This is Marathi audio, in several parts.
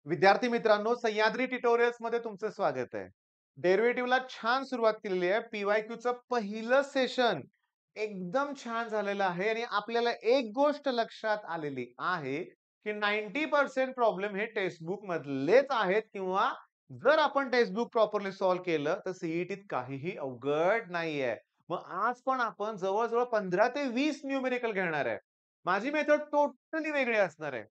विद्यार्थी मित्रांनो, सह्याद्री ट्युटोरियल्स मध्ये तुमचं स्वागत आहे. डेरिव्हेटिव्हला छान सुरुवात केलेली आहे. पीवायक्यूचं पहिलं सेशन एकदम छान झालेलं आहे आणि आपल्याला एक गोष्ट लक्षात आलेली आहे, की 90% प्रॉब्लेम हे टेक्स्ट बुक मधलेच आहेत किंवा जर आपण टेक्स्ट बुक प्रॉपरली सॉल्व्ह केलं, तर सीईटीत काहीही अवघड नाहीये. मग आज पण आपण जवळ-जवळ 15 ते 20 न्यूमेरिकल घेणार आहे. माझी मेथड टोटली वेगळी असणार आहे.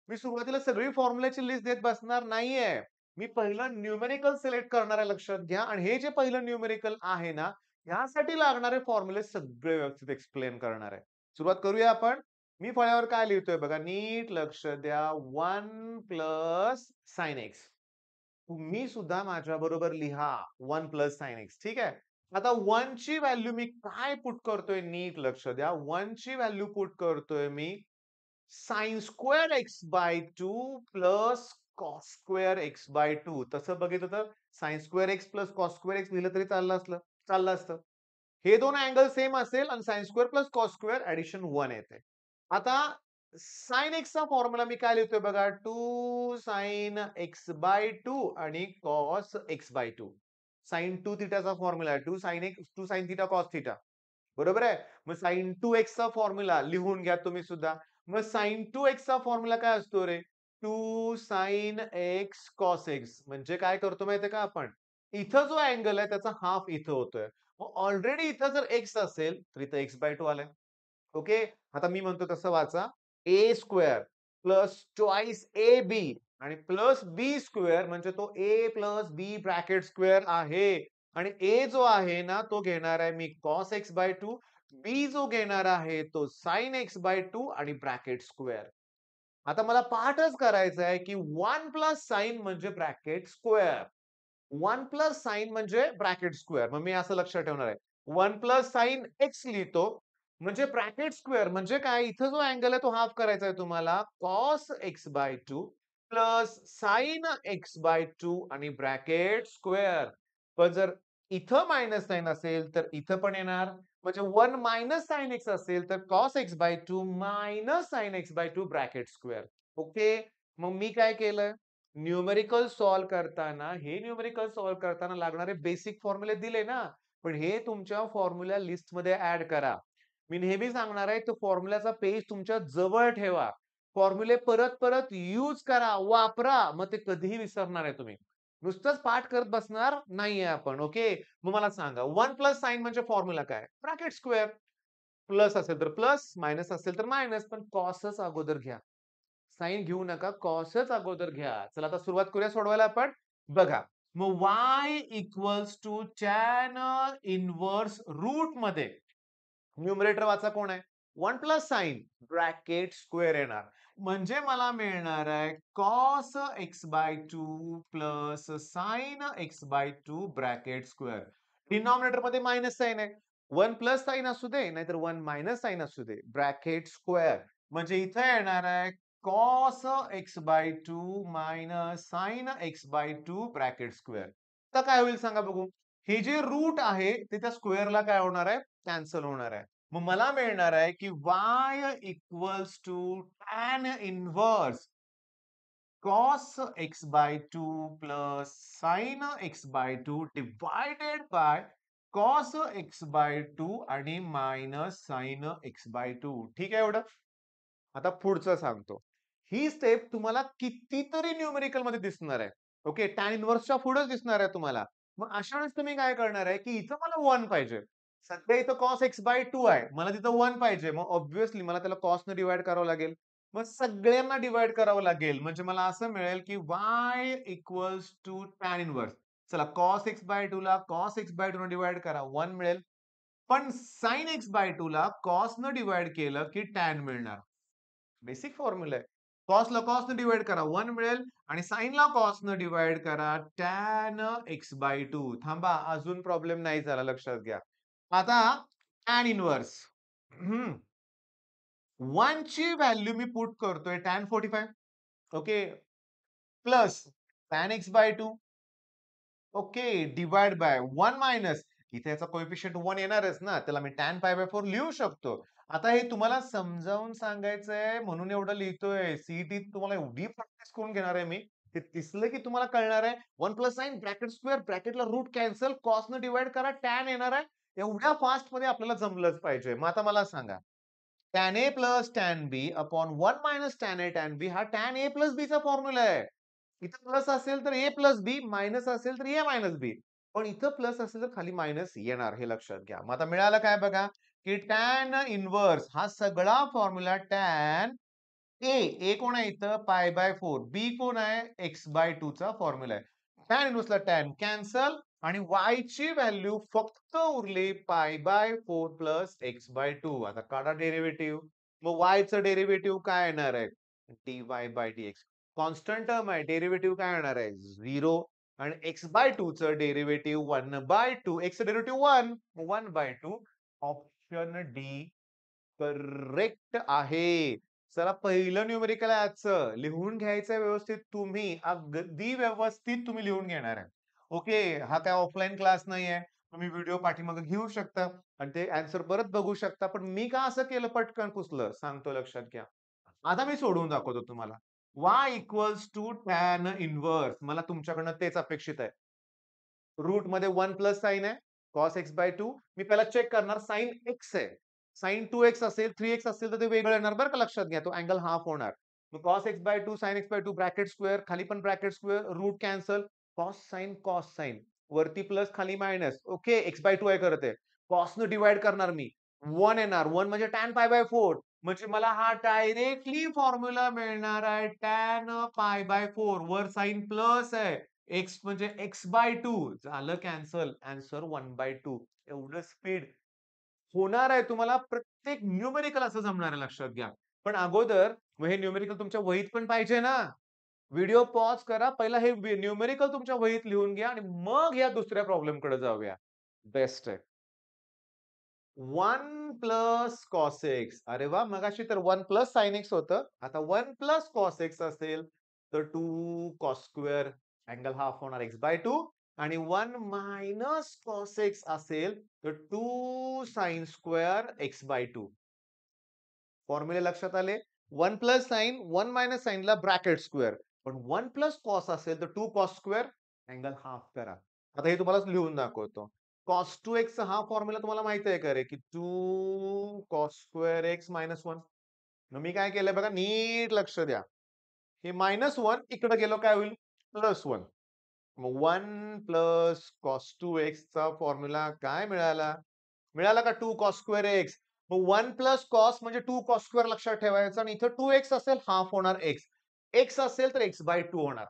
मी सुरुवातीला सगळी फॉर्म्युल्याची लिस्ट देत बसणार नाहीये. मी पहिलं न्यूमेरिकल सिलेक्ट करणार आहे लक्षात घ्या आणि हे जे पहिलं न्यूमेरिकल आहे ना, ह्यासाठी लागणारे फॉर्म्युले सगळे व्यवस्थित एक्सप्लेन करणार आहे. सुरुवात करूया आपण. मी फळ्यावर काय लिहितोय बघा, नीट लक्ष द्या. 1 प्लस साइन एक्स. तुम्ही सुद्धा माझ्याबरोबर लिहा 1 प्लस साइन एक्स. ठीक आहे. आता 1 ची व्हॅल्यू मी काय पुट करतोय नीट लक्ष द्या. 1 ची व्हॅल्यू पुट करतोय मी sine square x by 2 plus cos square x by 2. तसं बघितलं तर sine square x plus cos square x लिहिलं तरी चाललं असतं. हे दोन अँगल सेम असेल आणि sine square plus cos square addition 1 येते. आता साइन एक्सचा फॉर्म्युला मी काय लिहितोय बघा 2 साइन एक्स बाय 2 आणि कॉस एक्स बाय 2. साइन 2 थिटाचा फॉर्म्युला आहे 2 साइन थिटा कॉस थिटा. बरोबर आहे? मग साइन 2x चा फॉर्म्युला लिहून घ्या तुम्ही सुद्धा. मग साइन 2x चा फॉर्म्युला काय असतो रे? 2 साइन एक्स कॉस एक्स. म्हणजे काय करतो माहितीये का आपण? इथं जो अँगल आहे त्याचा हाल्फ इथं होतोय. मग ऑलरेडी इथं जर x असेल, तर इथं x बाय 2 आलाय. ओके. आता मी म्हणतो तसं वाचा. A square plus twice a b आणि प्लस बी स्क्वेअर म्हणजे तो a plus b bracket square आहे. आणि ए जो आहे ना तो घेणार आहे मी कॉस एक्स बाय 2. बी जो घेणार आहे तो साइन एक्स बाय 2 आणि ब्रॅकेट स्क्वेअर. आता मला पाठच करायचा आहे की 1 प्लस साइन म्हणजे ब्रॅकेट स्क्वेअर. 1 प्लस साइन म्हणजे ब्रॅकेट स्क्वेअर. मग मी असं लक्षात ठेवणार आहे. 1 प्लस साइन एक्स लिहितो. म्हणजे ब्रॅकेट स्क्वेअर म्हणजे काय? इथं जो अँगल आहे तो हाल्फ करायचा आहे तुम्हाला. Cos x by 2 plus sine x by 2 आणि ब्रॅकेट स्क्वेअर. पण जर इथं मायनस साइन असेल तर इथं पण येणार. म्हणजे 1 मायनस साइन एक्स असेल तर cos x by 2 minus sine x by 2 bracket square. Okay. मग मी काय केलं? न्यूमेरिकल सॉल्व्ह करताना, हे न्यूमेरिकल सॉल्व्ह करताना लागणारे बेसिक फॉर्म्युले दिले ना, पण हे तुमच्या फॉर्म्युला लिस्टमध्ये ॲड करा. मी नेहमी सांगणार आहे, तो फॉर्म्युलाचा पेज तुमच्या जवळ ठेवा. फॉर्म्युले परत-परत यूज करा, वापरा. मग ते कधीही विसरणार आहे तुम्ही. नुसतंच पाठ करत बसणार नाहीये आपण. ओके. मग मला सांगा 1 प्लस साइन म्हणजे फॉर्म्युला काय? Bracket square. प्लस असेल तर प्लस, मायनस असेल तर मायनस, पण कॉसच अगोदर घ्या. साइन घेऊ नका, कॉसच अगोदर घ्या. चला आता सुरुवात करूया सोडवायला आपण. बघा, मग y equals to tan inverse रूटमध्ये न्यूमरेटर वाचा कोण आहे? 1 प्लस साइन ब्रॅकेट स्क्वेअर येणार. म्हणजे मला मिळणार आहे cos x by 2 plus sine x by 2 bracket square. Denominator मध्ये मायनस साइन आहे. 1 प्लस साइन असू दे, नाहीतर 1 मायनस साइन असू दे. Bracket square. म्हणजे इथे येणार आहे cos x by 2 minus sine x by 2 bracket square. आता काय होईल सांगा बघू? हे जे रूट आहे ते त्या स्क्वेअरला काय होणार आहे? कॅन्सल होणार आहे. मग मला मिळणार आहे की y equals to tan inverse cos x by 2 plus sine x by 2 divided by cos x by 2 आणि मायनस साइन एक्स बाय 2. ठीक आहे एवढं? आता पुढचं सांगतो. ही स्टेप तुम्हाला कितीतरी न्यूमेरिकल मध्ये दिसणार आहे. ओके. टॅन इन्व्हर्सच्या पुढेच दिसणार आहे तुम्हाला. मग अशा वेळेस तुम्ही काय करणार आहे, की इथं मला 1 पाहिजे. सध्या इथं cos x बाय 2 आहे. मला तिथं 1 पाहिजे. मग ऑब्व्हियसली मला त्याला cos ने डिव्हाईड करावं लागेल. मग सगळ्यांना डिव्हाईड करावं लागेल. म्हणजे मला असं मिळेल, की y equals to tan inverse. चला cos x बाय 2 ला cos x बाय 2 ने डिव्हाईड करा 1 मिळेल. पण sin x बाय 2 ला cos न डिव्हाईड केलं, की टॅन मिळणार. बेसिक फॉर्म्युला आहे. कॉसला कॉस न डिव्हाईड करा 1 मिळेल आणि साइनला कॉस न डिव्हाईड करा टॅन एक्स बाय 2. थांबा, अजून प्रॉब्लेम नाही झाला लक्षात घ्या. आता टॅन इन्व्हर्स. 1 ची व्हॅल्यू मी पुट करतोय tan 45. Okay. Plus tan x by 2. Okay. Divide by 1 minus इथे याचा कोएफिशियंट 1 येणारच ना. त्याला मी टॅन पाय बाय 4 लिहू शकतो. आता हे तुम्हाला समजावून सांगायचंय म्हणून एवढं लिहितोय. सीईटीत तुम्हाला एवढी प्रॅक्टिस करून घेणार आहे मी. ते दिसलं की तुम्हाला कळणार आहे 1 प्लस साइन ब्रॅकेट स्क्वेअर ब्रॅकेटला रूट कॅन्सल कॉसनं डिव्हाइड करा टॅन येणार आहे. एवढ्या फास्ट मध्ये आपल्याला जमलंच पाहिजे. मग आता मला सांगा tan A plus tan B upon 1 minus tan A tan B हा tan A प्लस B चा फॉर्म्युला आहे. इथं प्लस असेल तर A प्लस B, मायनस असेल तर A मायनस B. पण इथं प्लस असेल तर खाली मायनस येणार हे लक्षात घ्या. मग आता मिळालं काय बघा, की tan इन्व्हर्स हा सगळा फॉर्म्युला tan ए कोण आहे इथं पाय बाय 4 बी कोण आहे एक्स बाय 2 चा फॉर्म्युला आहे. टॅन इन्व्हर्सला टॅन कॅन्सल आणि वाय ची व्हॅल्यू फक्त उरली pi by 4 plus x by 2. आता काढा डेरिव्हेटिव्ह. मग वाय चं डेरिव्हेटिव्ह काय येणार आहे? D Y by D X. Constant term आहे डेरिव्हेटिव्ह काय येणार आहे? 0 आणि एक्स बाय 2 चं derivative 1 by 2 x derivative 1 1 by 2 option D correct आहे. चला पहिलं न्यूमेरिकल आहे आजचं. लिहून घ्यायचं व्यवस्थित तुम्ही. अगदी व्यवस्थित तुम्ही लिहून घेणार आहे. ओके. हा काय ऑफलाईन क्लास नाहीये. तुम्ही व्हिडिओ पाठीमागे घेऊ शकता आणि ते आन्सर परत बघू शकता. पण मी का असं केलं पटकन पुसलं? सांगतो लक्षात घ्या. आता मी सोडवून दाखवतो तुम्हाला. y equals to tan inverse. मला तुमच्याकडनं तेच अपेक्षित आहे. रूट मध्ये 1 प्लस साइन आहे. Cos x by 2. मी पहिला चेक करणार साइन एक्स आहे. साइन 2x असेल, 3x असेल तर ते वेगळं येणार बरं का लक्षात घ्या. तो अँगल हाफ होणार. मग cos x by 2 sine x by 2 bracket square खाली पण bracket square root cancel. Cos sine वरती प्लस खाली मायनस. ओके एक्स बाय 2 आहे खरं ते. कॉसनं डिव्हाइड करणार मी. 1 येणार. 1 म्हणजे टॅन पाय बाय 4. म्हणजे मला हा डायरेक्टली फॉर्म्युला मिळणार आहे टॅन पाय बाय 4 वर साइन प्लस आहे. एक्स म्हणजे एक्स बाय 2 झालं कॅन्सल. आन्सर 1 बाय 2 एवढं स्पीड होणार आहे तुम्हाला प्रत्येक न्यूमेरिकल असं जमणार आहे लक्षात घ्या. पण अगोदर मग हे न्यूमेरिकल तुमच्या वहीत पण पाहिजे ना. व्हिडिओ पॉज करा. पहिला हे न्यूमेरिकल तुमच्या वहीत लिहून घ्या आणि मग या दुसऱ्या प्रॉब्लेम कडे जाऊया. बेस्ट आहे. 1 प्लस कॉस एक्स. अरे वाह! मगाशी तर 1 प्लस साइन एक्स होतं. आता 1 प्लस कॉस एक्स असेल तर 2 कॉस स्क्वेअर अँगल हाफ होणार एक्स बाय 2 आणि 1 मायनस कॉस एक्स असेल तर 2 साइन स्क्वेअर एक्स बाय 2. फॉर्म्युले लक्षात आले? 1 प्लस साइन, 1 मायनस साइनला ब्रॅकेट स्क्वेअर. पण 1 प्लस कॉस असेल तर 2 कॉस स्क्वेअर अँगल हाफ करा. आता हे तुम्हाला लिहून दाखवतो. कॉस 2x चा हा फॉर्म्युला तुम्हाला माहिती आहे का रे? की 2 कॉस स्क्वेअर एक्स मायनस 1. मग मी काय केलंय बघा नीट लक्ष द्या. हे -1 इकडे गेलो काय होईल? +1. मग 1 प्लस कॉस 2x चा फॉर्म्युला काय मिळाला? मिळाला का 2 कॉस स्क्वेअर एक्स. मग 1 प्लस कॉस म्हणजे 2 कॉस स्क्वेअर लक्षात ठेवायचं आणि इथं 2x असेल हाफ होणार एक्स. एक्स असेल तर एक्स बाय 2 होणार.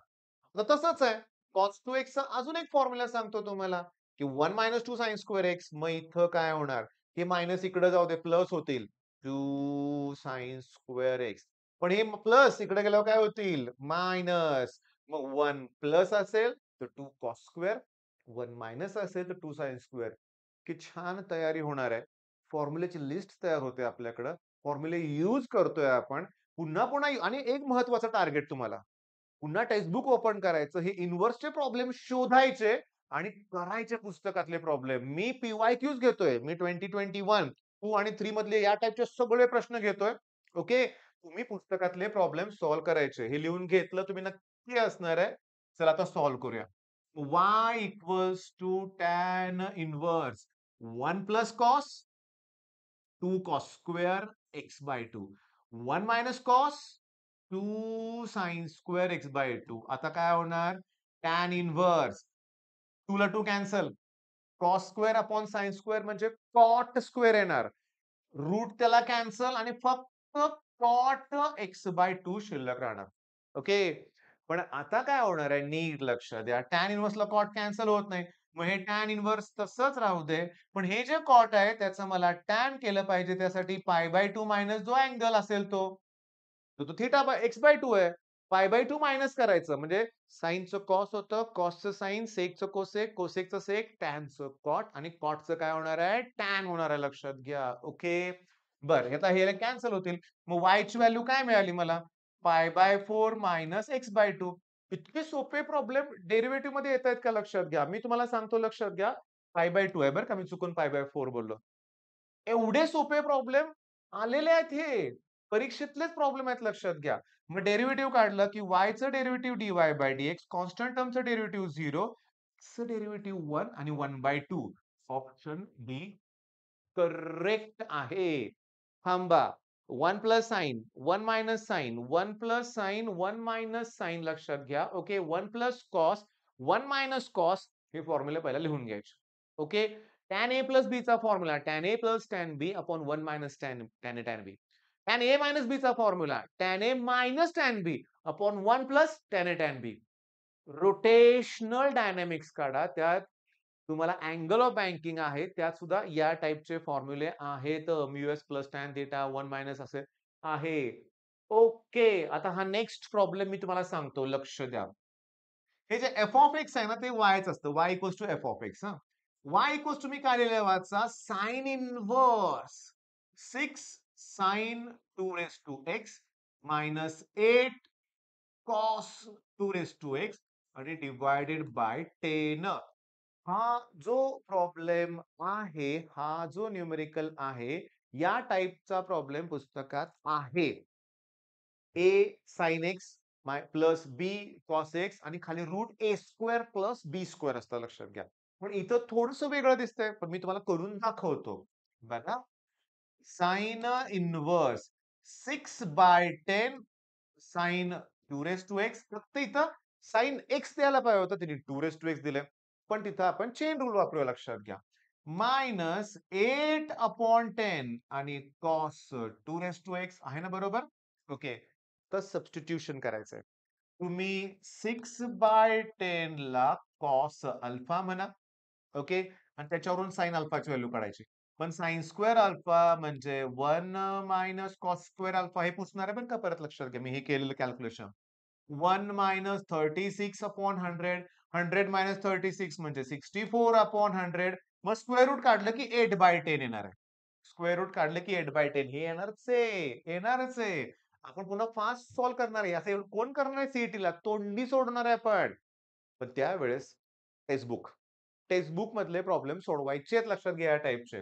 तर तसंच आहे. कॉस 2x चा अजून एक फॉर्म्युला सांगतो तुम्हाला, की 1 मायनस 2 साइन स्क्वेअर एक्स. मग इथं काय होणार? हे मायनस इकडे जाऊ दे प्लस होतील. 2 साइन स्क्वेअर एक्स. पण हे प्लस इकडे गेल्यावर काय होतील? मायनस. मग 1 प्लस असेल तर 2 कॉस स्क्वेअर. 1 मायनस असेल तर 2 साइन स्क्वेअर. की छान तयारी होणार आहे. फॉर्म्युल्याची लिस्ट तयार होते आपल्याकडं. फॉर्म्युले यूज करतोय आपण. पुन्हा पुन्हा आणि एक महत्वाचं टार्गेट तुम्हाला. पुन्हा टेक्स्टबुक ओपन करायचं. हे इन्व्हर्सचे प्रॉब्लेम शोधायचे आणि करायचे पुस्तकातले प्रॉब्लेम. मी पी-वाय-क्यूज घेतोय. मी 2021, 2 आणि 3 मधले या टाइपचे सगळे प्रश्न घेतोय. ओके. तुम्ही पुस्तकातले प्रॉब्लेम सॉल्व्ह करायचे. हे लिहून घेतलं तुम्ही नक्की असणार आहे. चला आता सॉल्व्ह करूया. y equals to tan inverse 1 plus cos 2 cos square x by 2. 1 minus cos 2 sine square x by 2. आता काय होणार? टॅन इन्व्हर्स 2 ला 2 cancel. Cos square upon sine square म्हणजे कॉट स्क्वेअर येणार. रूट त्याला कॅन्सल आणि फक्त कॉट एक्स बाय 2 शिल्लक राहणार. ओके. पण आता काय होणार आहे नीट लक्ष द्या. टॅन इन्व्हर्सला कॉट कॅन्सल होत नाही. मग हे टॅन इन्व्हर्स तसंच राहू दे. पण हे जे कॉट आहे त्याचं मला टॅन केलं पाहिजे. त्यासाठी पाय बाय 2 मायनस जो अँगल असेल तो. तर तो थिटा बाय एक्स बाय 2 आहे. पाय बाय 2 मायनस करायचं म्हणजे साइनचं कॉस होतं, कॉसचं साइन, सेकचं कोसेक, कोसेकचं सेक, टॅनचं कॉट आणि कॉटचं काय होणार आहे? टॅन होणार आहे लक्षात घ्या. ओके. बरं आता हे कॅन्सल होतील. मग y ची व्हॅल्यू काय मिळाली मला? Pi by 4 minus x by 2. इतके सोपे प्रॉब्लेम डेरिव्हेटिव्ह मध्ये येतायत का लक्षात घ्या. मी तुम्हाला सांगतो लक्षात घ्या. पाय बाय 2 आहे बरं का. मी चुकून पाय बाय 4 बोललो. एवढे सोपे प्रॉब्लेम आलेले आहेत हे. परीक्षेतलेच प्रॉब्लेम आहेत लक्षात घ्या. मग डेरिव्हेटिव्ह काढलं की yचं डेरिव्हेटिव्ह dy/dx, कॉन्स्टंट टर्मचं डेरिव्हेटिव्ह 0, चं डेरिव्हेटिव्ह 1 आणि 1/2. ऑप्शन बी करेक्ट आहे. थांबा. 1 plus sine, 1 minus sine, 1 plus sine, 1 minus sine लक्षात घ्या. Okay. 1 plus cos, 1 minus cos हे फॉर्म्युला पहिला लिहून घ्यायचे. Okay. tan A plus B चा formula tan A plus tan B upon 1 minus tan A tan B. tan A minus B चा formula tan A minus tan B upon 1 plus tan A tan B. Rotational dynamics काढा. त्यात तुम्हाला अँगल ऑफ बँकिंग आहे. त्यात सुद्धा या टाइपचे फॉर्म्युले आहेत. Mu s plus tan theta 1 minus असे आहे. ओके. आता हा नेक्स्ट प्रॉब्लेम मी तुम्हाला सांगतो. लक्ष द्या. हे जे एफ ऑफ एक्स आहे ना, ते वायच असतं. Y equals to f of x. Y equals to मी काय लिहिलंय वाचा, sine inverse 6 sine 2 raise to x minus 8 cos 2 raise to x आणि डिवायडेड बाय 10. हा जो प्रॉब्लेम आहे, हा जो न्यूमेरिकल आहे, या टाइपचा प्रॉब्लेम पुस्तकात आहे. ए साइन एक्स प्लस बी कॉस एक्स आणि खाली रूट ए स्क्वेअर प्लस बी स्क्वेअर असतं लक्षात घ्या. पण इथं थोडस वेगळं दिसतंय, पण मी तुम्हाला करून दाखवतो. बघा, sine inverse 6/10 sine 2 raise to x. फक्त इथं साइन एक्स द्यायला पाहिजे होतं, त्यांनी 2 रेस टू एक्स दिले. पण तिथं आपण चेन रूल वापरूया लक्षात घ्या. मायनस 8/10 आणि कॉस 2 रेस टू एक्स आहे ना बरोबर. ओके. तर सबस्टिट्यूशन करायचंय. तुम्ही 6/10 ला कॉस अल्फा म्हणा. ओके. आणि त्याच्यावरून साइन अल्फाची व्हॅल्यू काढायची. पण साइन स्क्वेअर अल्फा म्हणजे 1 मायनस कॉस स्क्वेअर अल्फा हे पुसणार आहे बरं का, परत लक्षात घ्या. मी हे केलेलं कॅल्क्युलेशन. 1 मायनस 36 अपॉन 100, 100 मायनस 36 म्हणजे 64 अपॉन 100. मग स्क्वेअर रूट काढलं की 8/10 येणार आहे. स्क्वेअर रूट काढलं की 8/10 हे येणारच आहे. येणारच आहे. आपण पुन्हा फास्ट सॉल्व्ह करणार आहे. असं कोण करणार आहे सीईटीला? तोंडी सोडणार आहे आपण. पण त्यावेळेस टेक्स्टबुक टेक्स्टबुक मधले प्रॉब्लेम सोडवायचे आहेत लक्षात घ्या या टाइपचे.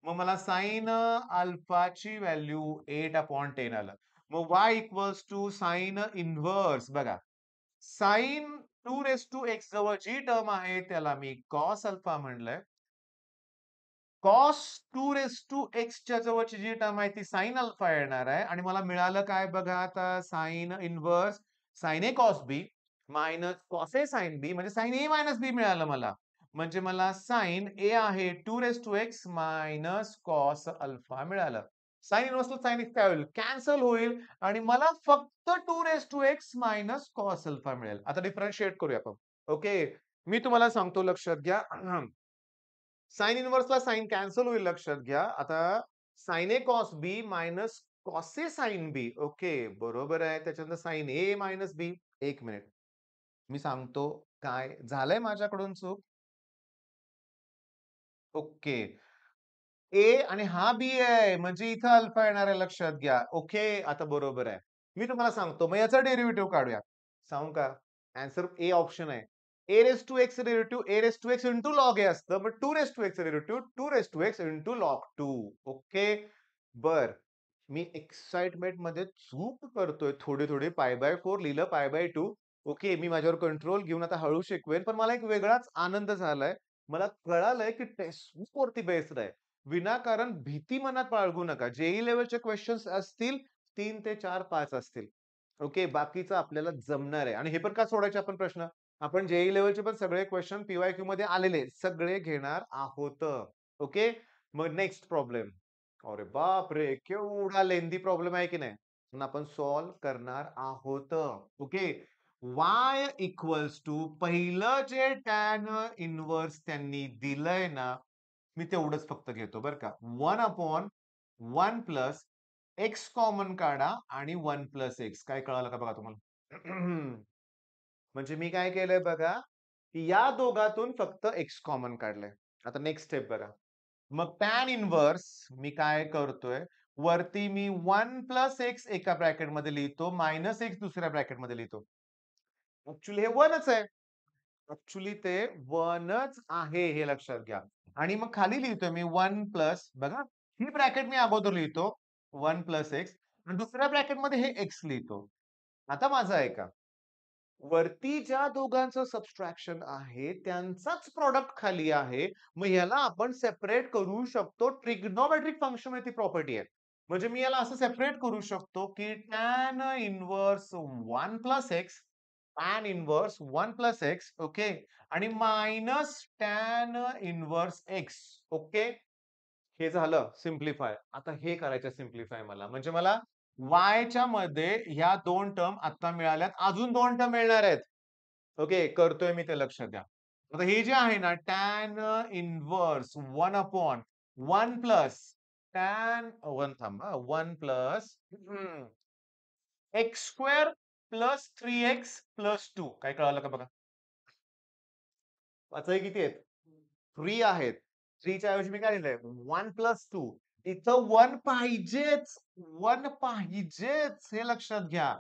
मग मला साइन अल्फाची व्हॅल्यू 8/10 आलं. मग y equals to sine inverse बघा. साइन 2 रेस टू एक्स जवळ जी टर्म आहे त्याला मी कॉस अल्फा म्हणलंय. कॉस 2 रेस टू एक्सच्या जवळची जी टर्म आहे ती साइन अल्फा येणार आहे आणि मला मिळालं काय बघा आता, sign inverse sign A cos B minus cos A sine बी म्हणजे साइन ए मायनस बी मिळालं मला. म्हणजे मला साइन ए आहे 2 raise to x minus cos alpha मिळालं. साइन इन्व्हर्स साइन एक्स काय होईल, कॅन्सल होईल आणि मला फक्त 2 raise to x minus cos alpha मिळेल. आता डिफरन्शिएट करूया आपण. ओके. मी तुम्हाला सांगतो लक्षात घ्या. साइन इन्व्हर्सला साइन कॅन्सल होईल लक्षात घ्या. आता sign A cos B minus cos A sine B. Okay. बरोबर आहे. त्याच्यानंतर साइन ए मायनस बी. एक मिनिट. मी सांगतो काय झालंय माझ्याकडून चूक. ओके. ए आणि हा बी आहे म्हणजे इथं अल्फा येणार आहे लक्षात घ्या. ओके. आता बरोबर आहे. मी तुम्हाला सांगतो मग याचा डेरिव्हेटिव्ह काढूया. सांगू का? आन्सर ए ऑप्शन आहे. A raise to x derivative a raise to x into log a असतं. But 2 raise to x derivative 2 raise to x into log 2. Okay. बर. मी एक्साइटमेंट मध्ये चूक करतोय. थोडी π/4 लिहिलं π/2. ओके. मी माझ्यावर कंट्रोल घेऊन आता हळू शिकवेन. पण मला एक वेगळाच आनंद झालाय. मला कळालंय की टेक्स्टबुक वरती बेस्ड आहे. विनाकारण भीती मनात बाळगू नका. जेईई लेव्हलचे क्वेश्चन्स असतील 3 ते 4, 5 असतील. ओके. बाकीचं आपल्याला जमणार आहे. आणि हे पण का सोडायचे आपण प्रश्न? आपण जेईई लेव्हलचे पण सगळे क्वेश्चन पीवायक्यू मध्ये आलेले सगळे घेणार आहोत. ओके. मग नेक्स्ट प्रॉब्लेम. अरे बाप रे! केवढा लेंदी प्रॉब्लेम आहे की नाही? पण आपण सॉल्व्ह करणार आहोत. ओके. y इक्वल्स टू पहिलं जे टॅन इन्व्हर्स त्यांनी दिलंय ना, मी तेवढंच फक्त घेतो बरं का. 1 अपॉन 1 प्लस एक्स कॉमन काढा आणि 1 प्लस एक्स. काय कळालं का बघा तुम्हाला? म्हणजे मी काय केलंय बघा, की या दोघातून फक्त एक्स कॉमन काढलंय. आता नेक्स्ट स्टेप बघा. मग टॅन इन्व्हर्स मी काय करतोय, वरती मी 1 प्लस एक्स एका ब्रॅकेटमध्ये लिहितो, मायनस एक्स दुसऱ्या ब्रॅकेटमध्ये लिहितो. ऍक्च्युली हे 1च आहे. ऍक्च्युली ते 1च आहे हे लक्षात घ्या. आणि मग खाली लिहितोय मी 1 प्लस बघा, ही ब्रॅकेट मी अगोदर लिहितो 1 प्लस एक्स आणि दुसऱ्या ब्रॅकेटमध्ये हे एक्स लिहितो. आता माझं ऐका. वरती ज्या दोघांचं सबट्रॅक्शन आहे त्यांचाच प्रॉडक्ट खाली आहे. मग ह्याला आपण सेपरेट करू शकतो. ट्रिग्नोमेट्रिक फंक्शन ती प्रॉपर्टी आहे. म्हणजे मी याला असं सेपरेट करू शकतो की tan inverse 1 plus x, tan inverse 1 plus x, okay, आणि minus tan inverse x, okay. हे झालं सिम्प्लिफाय. आता हे करायचं सिम्प्लिफाय मला. म्हणजे मला वायच्या मध्ये ह्या 2 टर्म आता मिळाल्यात. अजून 2 टर्म मिळणार आहेत. ओके, करतोय मी ते लक्षात द्या. आता हे जे आहे ना tan inverse 1 upon 1 plus tan 1 थांबा 1 plus x square plus 3x plus 2. काय कळालं का बघा? वाचाय किती आहेत? 3 आहेत. 3 च्या ऐवजी मी काय लिहिलंय? 1 प्लस 2. इथं 1 पाहिजेच. 1 पाहिजेच. हे लक्षात घ्या.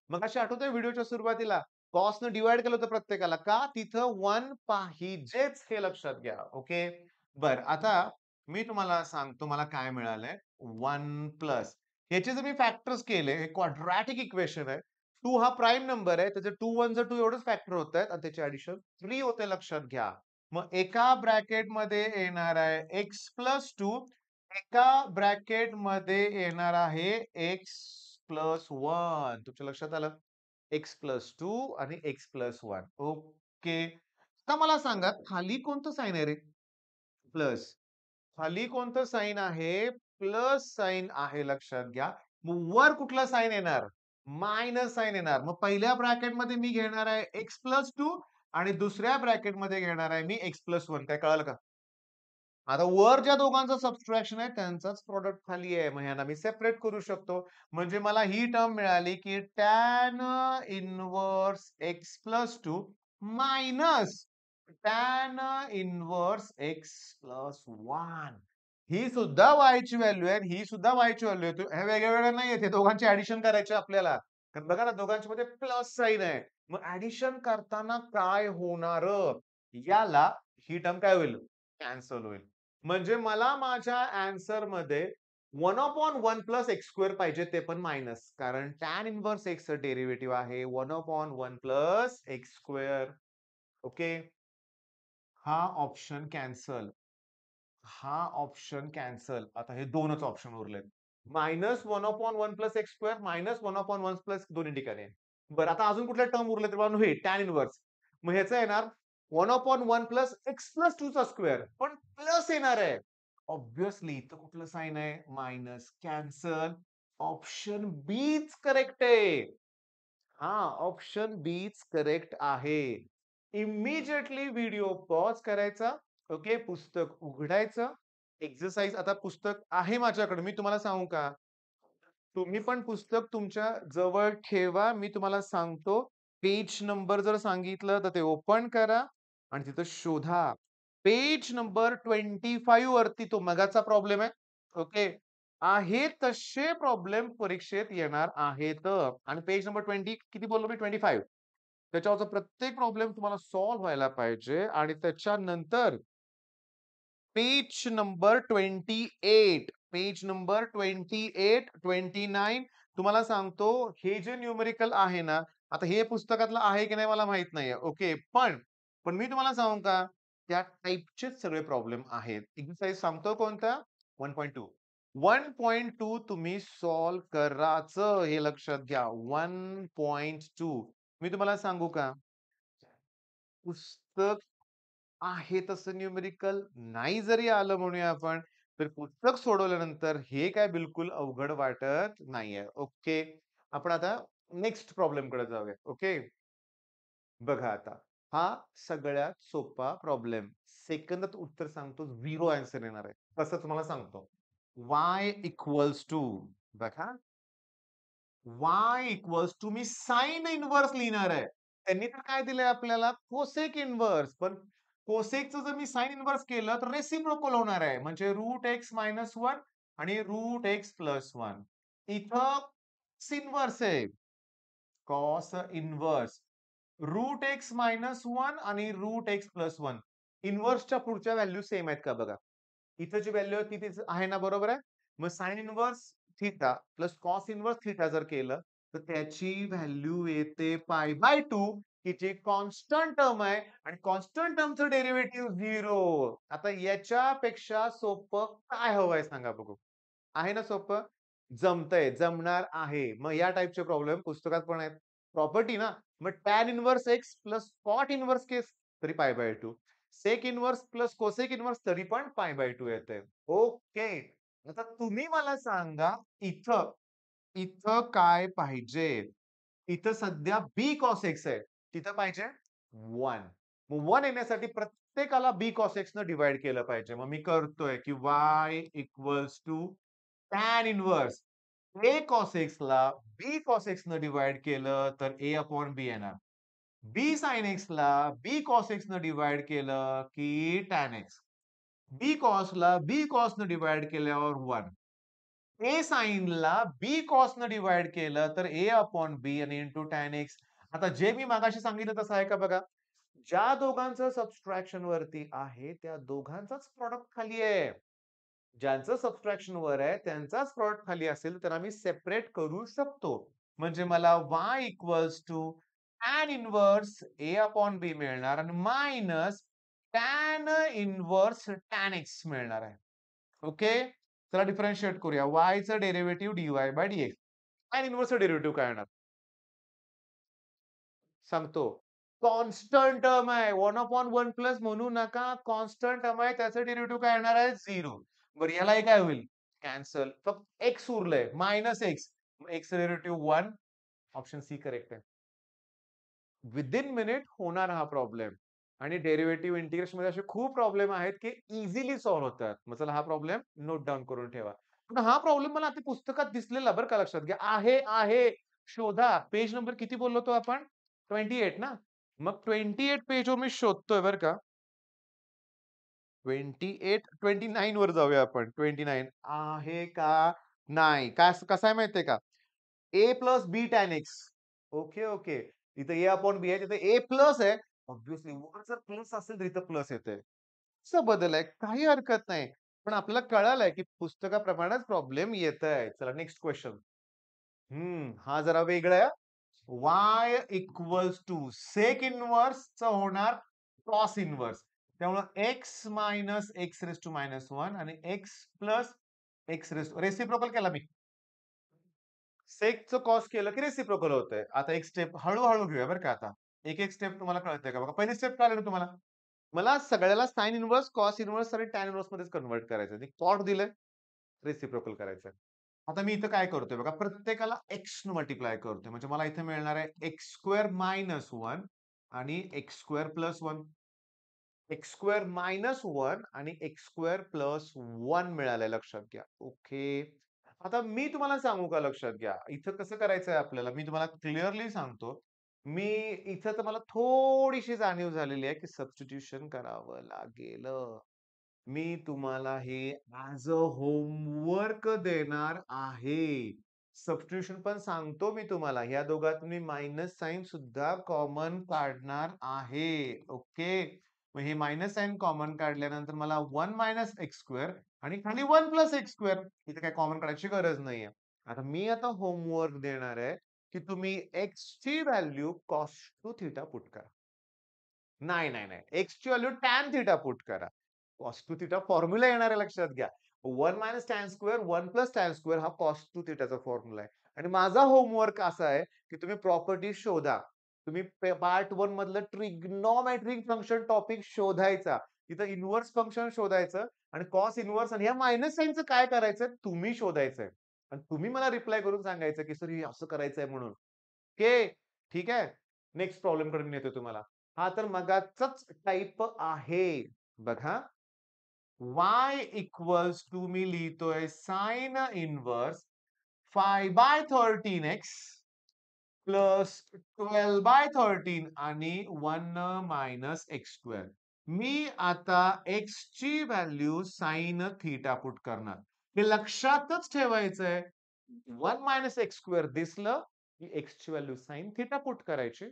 मगाशी आठवतंय व्हिडिओच्या सुरुवातीला कॉसनं डिव्हाईड केलं होतं प्रत्येकाला. का? तिथं 1 पाहिजेच हे लक्षात घ्या. ओके. बरं आता मी तुम्हाला सांगतो मला काय मिळालंय. 1 प्लस ह्याचे जर मी फॅक्टर्स केले, हे क्वाड्रॅटिक इक्वेशन आहे. 2 हा प्राईम नंबर आहे. त्याचे 2 1 2 एवढेच फॅक्टर होतायत आणि त्याचे ॲडिशन 3 होते लक्षात घ्या. मग एका ब्रॅकेटमध्ये येणार आहे एक्स प्लस 2, एका ब्रॅकेटमध्ये येणार आहे एक्स प्लस 1. तुमच्या लक्षात आलं? एक्स प्लस 2 आणि एक्स प्लस 1. ओके. आता मला सांगा खाली कोणतं साइन आहे रे? प्लस. खाली कोणतं साइन आहे? प्लस साइन आहे लक्षात घ्या. मग वर कुठला साइन येणार? मायनस साइन येणार. मग पहिल्या ब्रॅकेटमध्ये मी घेणार आहे एक्स प्लस 2 आणि दुसऱ्या ब्रॅकेटमध्ये घेणार आहे मी एक्स प्लस 1. काय कळालं का? आता वर ज्या दोघांचं सबट्रॅक्शन आहे त्यांचाच प्रॉडक्ट खाली आहे. मग ह्यांना मी सेपरेट करू शकतो. म्हणजे मला ही टर्म मिळाली की tan inverse x plus 2 minus tan inverse x plus 1. ही सुद्धा y ची व्हॅल्यू आहे ही सुद्धा y ची व्हॅल्यू आहे. हे वेगवेगळे नाही आहेत. हे दोघांची ॲडिशन करायचे आपल्याला. कारण बघा ना दोघांच्या मध्ये प्लस साइन आहे. मग ॲडिशन करताना काय होणार? याला ही टर्म काय होईल? कॅन्सल होईल. म्हणजे मला माझ्या ॲन्सर मध्ये 1/1 प्लस एक्स स्क्वेअर पाहिजे ते पण मायनस. कारण टॅन इन्व्हर्स एक्सचं डेरिव्हेटिव्ह आहे 1/1 प्लस एक्स स्क्वेअर. ओके. हा ऑप्शन कॅन्सल. हा ऑप्शन कॅन्सल. आता हे 2च ऑप्शन उरलेत. -1/1 plus x square minus 1/1 plus दोन्ही ठिकाणी आहे. बरं आता अजून कुठले टर्म उरले तर हे टॅन इन्व्हर्स. मग ह्याचं येणार 1/1 प्लस एक्स प्लस 2 चा स्क्वेअर. पण प्लस येणार आहे. ऑब्व्हियसली इथं कुठलं साइन आहे? Minus. Cancel. Option beach correct आहे. हां, ऑप्शन बीच करेक्ट आहे. इमिडिएटली व्हिडिओ पॉज करायचा. ओके. पुस्तक उघडायचं. एक्सरसाइज आता पुस्तक आहे माझ्याकडे. मी तुम्हाला सांगू का? तुम्ही पण पुस्तक तुमच्या जवळ ठेवा. मी तुम्हाला सांगतो. पेज नंबर जर सांगितलं तर ते ओपन करा आणि तिथं शोधा. पेज नंबर 25 वरती तो मगाचा प्रॉब्लेम आहे. ओके. आहे तसे प्रॉब्लेम परीक्षेत येणार आहेत. आणि पेज नंबर 20 किती बोललो मी? 25. त्याच्यावरचा प्रत्येक प्रॉब्लेम तुम्हाला सॉल्व्ह व्हायला पाहिजे आणि त्याच्यानंतर पेज नंबर 28, पेज नंबर 28, 29 तुम्हाला सांगतो हे जे न्यूमेरिकल आहे ना, आता हे पुस्तकातलं आहे की नाही मला माहित नाहीये. ओके. पण मी तुम्हाला सांगू का? त्या टाइपचेच सगळे प्रॉब्लेम आहेत. एक्सरसाइज सांगतो कोणता? 1.2. 1.2 तुम्ही सॉल्व्ह कराच हे लक्षात घ्या. 1.2 मी तुम्हाला सांगू का? पुस्तक आहे तसं न्यूमेरिकल नाही जरी आलं म्हणूया आपण, तर पुस्तक सोडवल्यानंतर हे काय बिलकुल अवघड वाटत नाहीये. ओके. आपण आता नेक्स्ट प्रॉब्लेमकडे जाऊया. ओके. बघा आता. हा सगळ्यात सोपा प्रॉब्लेम. सेकंदात उत्तर सांगतो, 0 आन्सर येणार आहे. कसं तुम्हाला सांगतो. y इक्वॉल्स टू बघा y इक्वॉल्स टू मी साइन इन्व्हर्स लिहिणार आहे. त्यांनी तर काय दिलंय आपल्याला कोसेक इन्व्हर्स. पण कोसेकचं जर मी साइन इन्व्हर्स केलं तर रेसिप्रोकल होणार आहे. म्हणजे √x-1 आणि √x+1. इथं इन्व्हर्स आहे. Cos inverse. √x-1 आणि √x+1. इन्व्हर्सच्या पुढच्या व्हॅल्यू सेम आहेत का बघा. इथं जी व्हॅल्यू आहे ती तीच आहे ना बरोबर आहे. मग sine inverse theta plus cos inverse theta जर केलं तर त्याची व्हॅल्यू येते पाय बाय 2 की जी कॉन्स्टंट टर्म आहे आणि कॉन्स्टंट टर्मचं डेरिव्हेटिव्ह 0. आता याच्यापेक्षा सोपं काय हवंय सांगा बघू? आहे ना सोपं? जमतंय, जमणार आहे. मग या टाइपचे प्रॉब्लेम पुस्तकात पण आहेत. प्रॉपर्टी ना, मग tan inverse x plus cot inverse केस तरी pi by 2. Sec inverse plus cosec inverse तरी पण पाय बाय 2 येते. ओके. आता तुम्ही मला सांगा इथं, इथं काय पाहिजे? इथं सध्या बी कॉस एक्स आहे. तिथं पाहिजे 1. मग 1 येण्यासाठी प्रत्येकाला बी कॉस एक्स न डिव्हाइड केलं पाहिजे. मग मी करतोय की y equals to tan inverse A cos x ला बी कॉस एक्स न डिव्हाइड केलं तर ए अपॉन बी येणार. बी साइन एक्स ला बी कॉस एक्स न डिव्हाइड केलं की टॅन एक्स. बी कॉस ला बी कॉस न डिव्हाइड केल्यावर 1. ए साइन ला बी कॉस न डिव्हाइड केलं तर ए अपॉन बी आणि इंटू टॅन एक्स. आता जे मी मागाशी सांगितलं तसं आहे का बघा? ज्या दोघांचं सबट्रॅक्शन वरती आहे त्या दोघांचाच प्रॉडक्ट खाली आहे. ज्यांचं सबट्रॅक्शन वर आहे त्यांचाच प्रॉडक्ट खाली असेल तर आम्ही सेपरेट करू शकतो. म्हणजे मला y equals to tan inverse a upon b मिळणार आणि minus tan inverse tan x मिळणार आहे. ओके. चला डिफरन्शिएट करूया. y चं derivative dy by dx. Tan इन्व्हर्सचं डेरिव्हेटिव्ह काय येणार? सांगतो. कॉन्स्टंट टर्म आहे. 1/1 प्लस म्हणू नका. कॉन्स्टंट टर्म आहे. त्याचं डेरिव्हेटिव्ह काय येणार आहे? 0. बरं यालाही काय होईल? कॅन्सल. फक्त एक्स उरलंय. Minus x. X derivative 1. Option c correct आहे. विदिन मिनिट होणार हा प्रॉब्लेम. आणि डेरिव्हेटिव्ह इंटिग्रेशन मध्ये असे खूप प्रॉब्लेम आहेत की इझिली सॉल्व्ह होतात. मग चला हा प्रॉब्लेम नोट डाउन करून ठेवा. पण हा प्रॉब्लेम मला आता पुस्तकात दिसलेला बरं का लक्षात घ्या. आहे. शोधा. पेज नंबर किती बोललो होतो आपण? 28 ना? मग 28 पेजवर मी शोधतोय बरं का. 28, 29 वर जाऊया आपण. 29 आहे का? नाही. कसं आहे माहितीये का? ए प्लस बी टॅन एक्स. ओके. इथं ए अपॉन बी आहे. तिथे ए प्लस आहे. ऑब्व्हियसली वर जर प्लस असेल तर इथं प्लस येतंय. असा बदल आहे. काही हरकत नाही. पण आपल्याला कळालंय की पुस्तकाप्रमाणेच प्रॉब्लेम येतंय. चला नेक्स्ट क्वेशन. हा जरा वेगळा आहे. y इक्वल्स टू सेक इन्व्हर्सचं होणार कॉस इन्व्हर्स. त्यामुळे x minus x raise to minus 1 आणि x प्लस एक्स रेसिप्रोकल केला मी. सेकचं कॉस केलं की रेसिप्रोकल होतंय. आता एक स्टेप हळू घेऊया बरं का आता. एक स्टेप तुम्हाला कळतंय का बघा. पहिली स्टेप कळाली ना तुम्हाला? मला सगळ्याला साइन इन्व्हर्स, कॉस इन्व्हर्स आणि टॅन इन्व्हर्स मध्येच कन्व्हर्ट करायचं. कॉट दिलंय, रेसिप्रोकल करायचंय. आता मी इथं काय करतोय बघा, प्रत्येकाला एक्स न मल्टिप्लाय करतोय. म्हणजे मला इथे मिळणार आहे एक्स स्क्वेअर मायनस 1 आणि x square plus 1. X square minus 1 आणि एक्स स्क्वेअर प्लस 1 मिळालंय लक्षात घ्या. ओके. आता मी तुम्हाला सांगू का लक्षात घ्या. इथं कसं करायचंय आपल्याला मी तुम्हाला क्लिअरली सांगतो. मी इथं तर मला थोडीशी जाणीव झालेली आहे, की सबस्टिट्यूशन करावं लागेल. मी तुम्हाला हे ॲज अ होमवर्क देणार आहे. सबस्टिट्यूशन पण सांगतो मी तुम्हाला. ह्या दोघात मी मायनस साइन सुद्धा कॉमन काढणार आहे. ओके. मग हे मायनस साइन कॉमन काढल्यानंतर मला 1 मायनस एक्स स्क्वेअर आणि खाली 1 प्लस एक्स स्क्वेअर. इथे काही कॉमन काढायची गरज नाहीये. आता मी होमवर्क देणार आहे, की तुम्ही एक्स ची value cos two theta put करा. नाही. एक्सची व्हॅल्यू टॅन थिटा पुट करा. कॉस टू थिटा फॉर्म्युला येणार आहे लक्षात घ्या. 1 minus tan square, 1 plus tan square हा कॉस टू थिटाचा फॉर्म्युला आहे. आणि माझा होमवर्क असा आहे, की तुम्ही प्रॉपर्टी शोधा. तुम्ही पार्ट 1 मधलं ट्रिग्नोमेट्रिक फंक्शन टॉपिक शोधायचा. तिथं इन्व्हर्स फंक्शन शोधायचं आणि कॉस इन्व्हर्स आणि ह्या मायनस साइनचं काय करायचं तुम्ही शोधायचंय. आणि तुम्ही मला रिप्लाय करून सांगायचं, की सर हे असं करायचंय म्हणून. ओके. ठीक आहे. नेक्स्ट प्रॉब्लेम कडे मी येतो तुम्हाला. हा तर मगाचाच टाइप आहे. बघा. y इक्वल्स टू मी लिहितोय साइन इन्व्हर्स 5/13x प्लस 12/13 आणि 1 मायनस एक्स स्क्वेअर. मी आता x ची व्हॅल्यू साइन थिटा पुट करणार. हे लक्षातच ठेवायचंय. 1 मायनस एक्स स्क्वेअर दिसलं की x ची व्हॅल्यू साइन थिटा पुट करायची.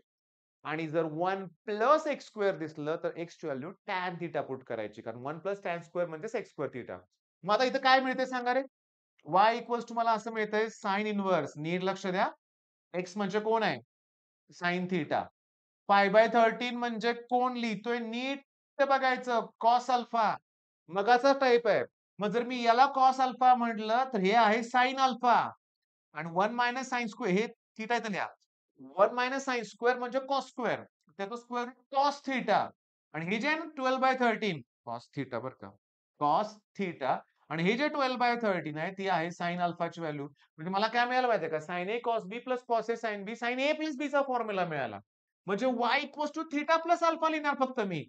आणि जर 1 प्लस एक्स स्क्वेअर दिसलं तर एक्स ची व्हॅल्यू टॅन थिटा पुट करायची. कारण 1 प्लस टॅन स्क्वेअर म्हणजे सेक स्क्वेअर थिटा. मग आता इथं काय मिळते सांगा रे? y इक्वल्स टू मला असं मिळतंय साइन इनव्हर्स. नीट लक्ष द्या. x म्हणजे कोण आहे? Sine theta. π/13 म्हणजे कोण लिहितोय नीट ते बघायचं. Cos alpha. मगाचा टाइप आहे. मग जर मी याला कॉस अल्फा म्हटलं तर हे आहे साइन अल्फा आणि 1 मायनस साइन स्क्वेअर हे थिटा इथं लिहा. 1 मायनस साइन स्क्वेअर म्हणजे कॉस स्क्वेअर. त्याचं स्क्वेअर कॉस थिटा आणि हे जे आहे ना 12/13 कॉस थिटा बरं का. कॉस थिटा आणि हे जे 12/13 आहे ती आहे साइन अल्फाची व्हॅल्यू. म्हणजे मला काय मिळालं माहितीये का? Sine A cos B plus cos A sine B sine A plus B चा फॉर्म्युला मिळाला. म्हणजे y equals to theta plus alpha लिहिणार फक्त मी.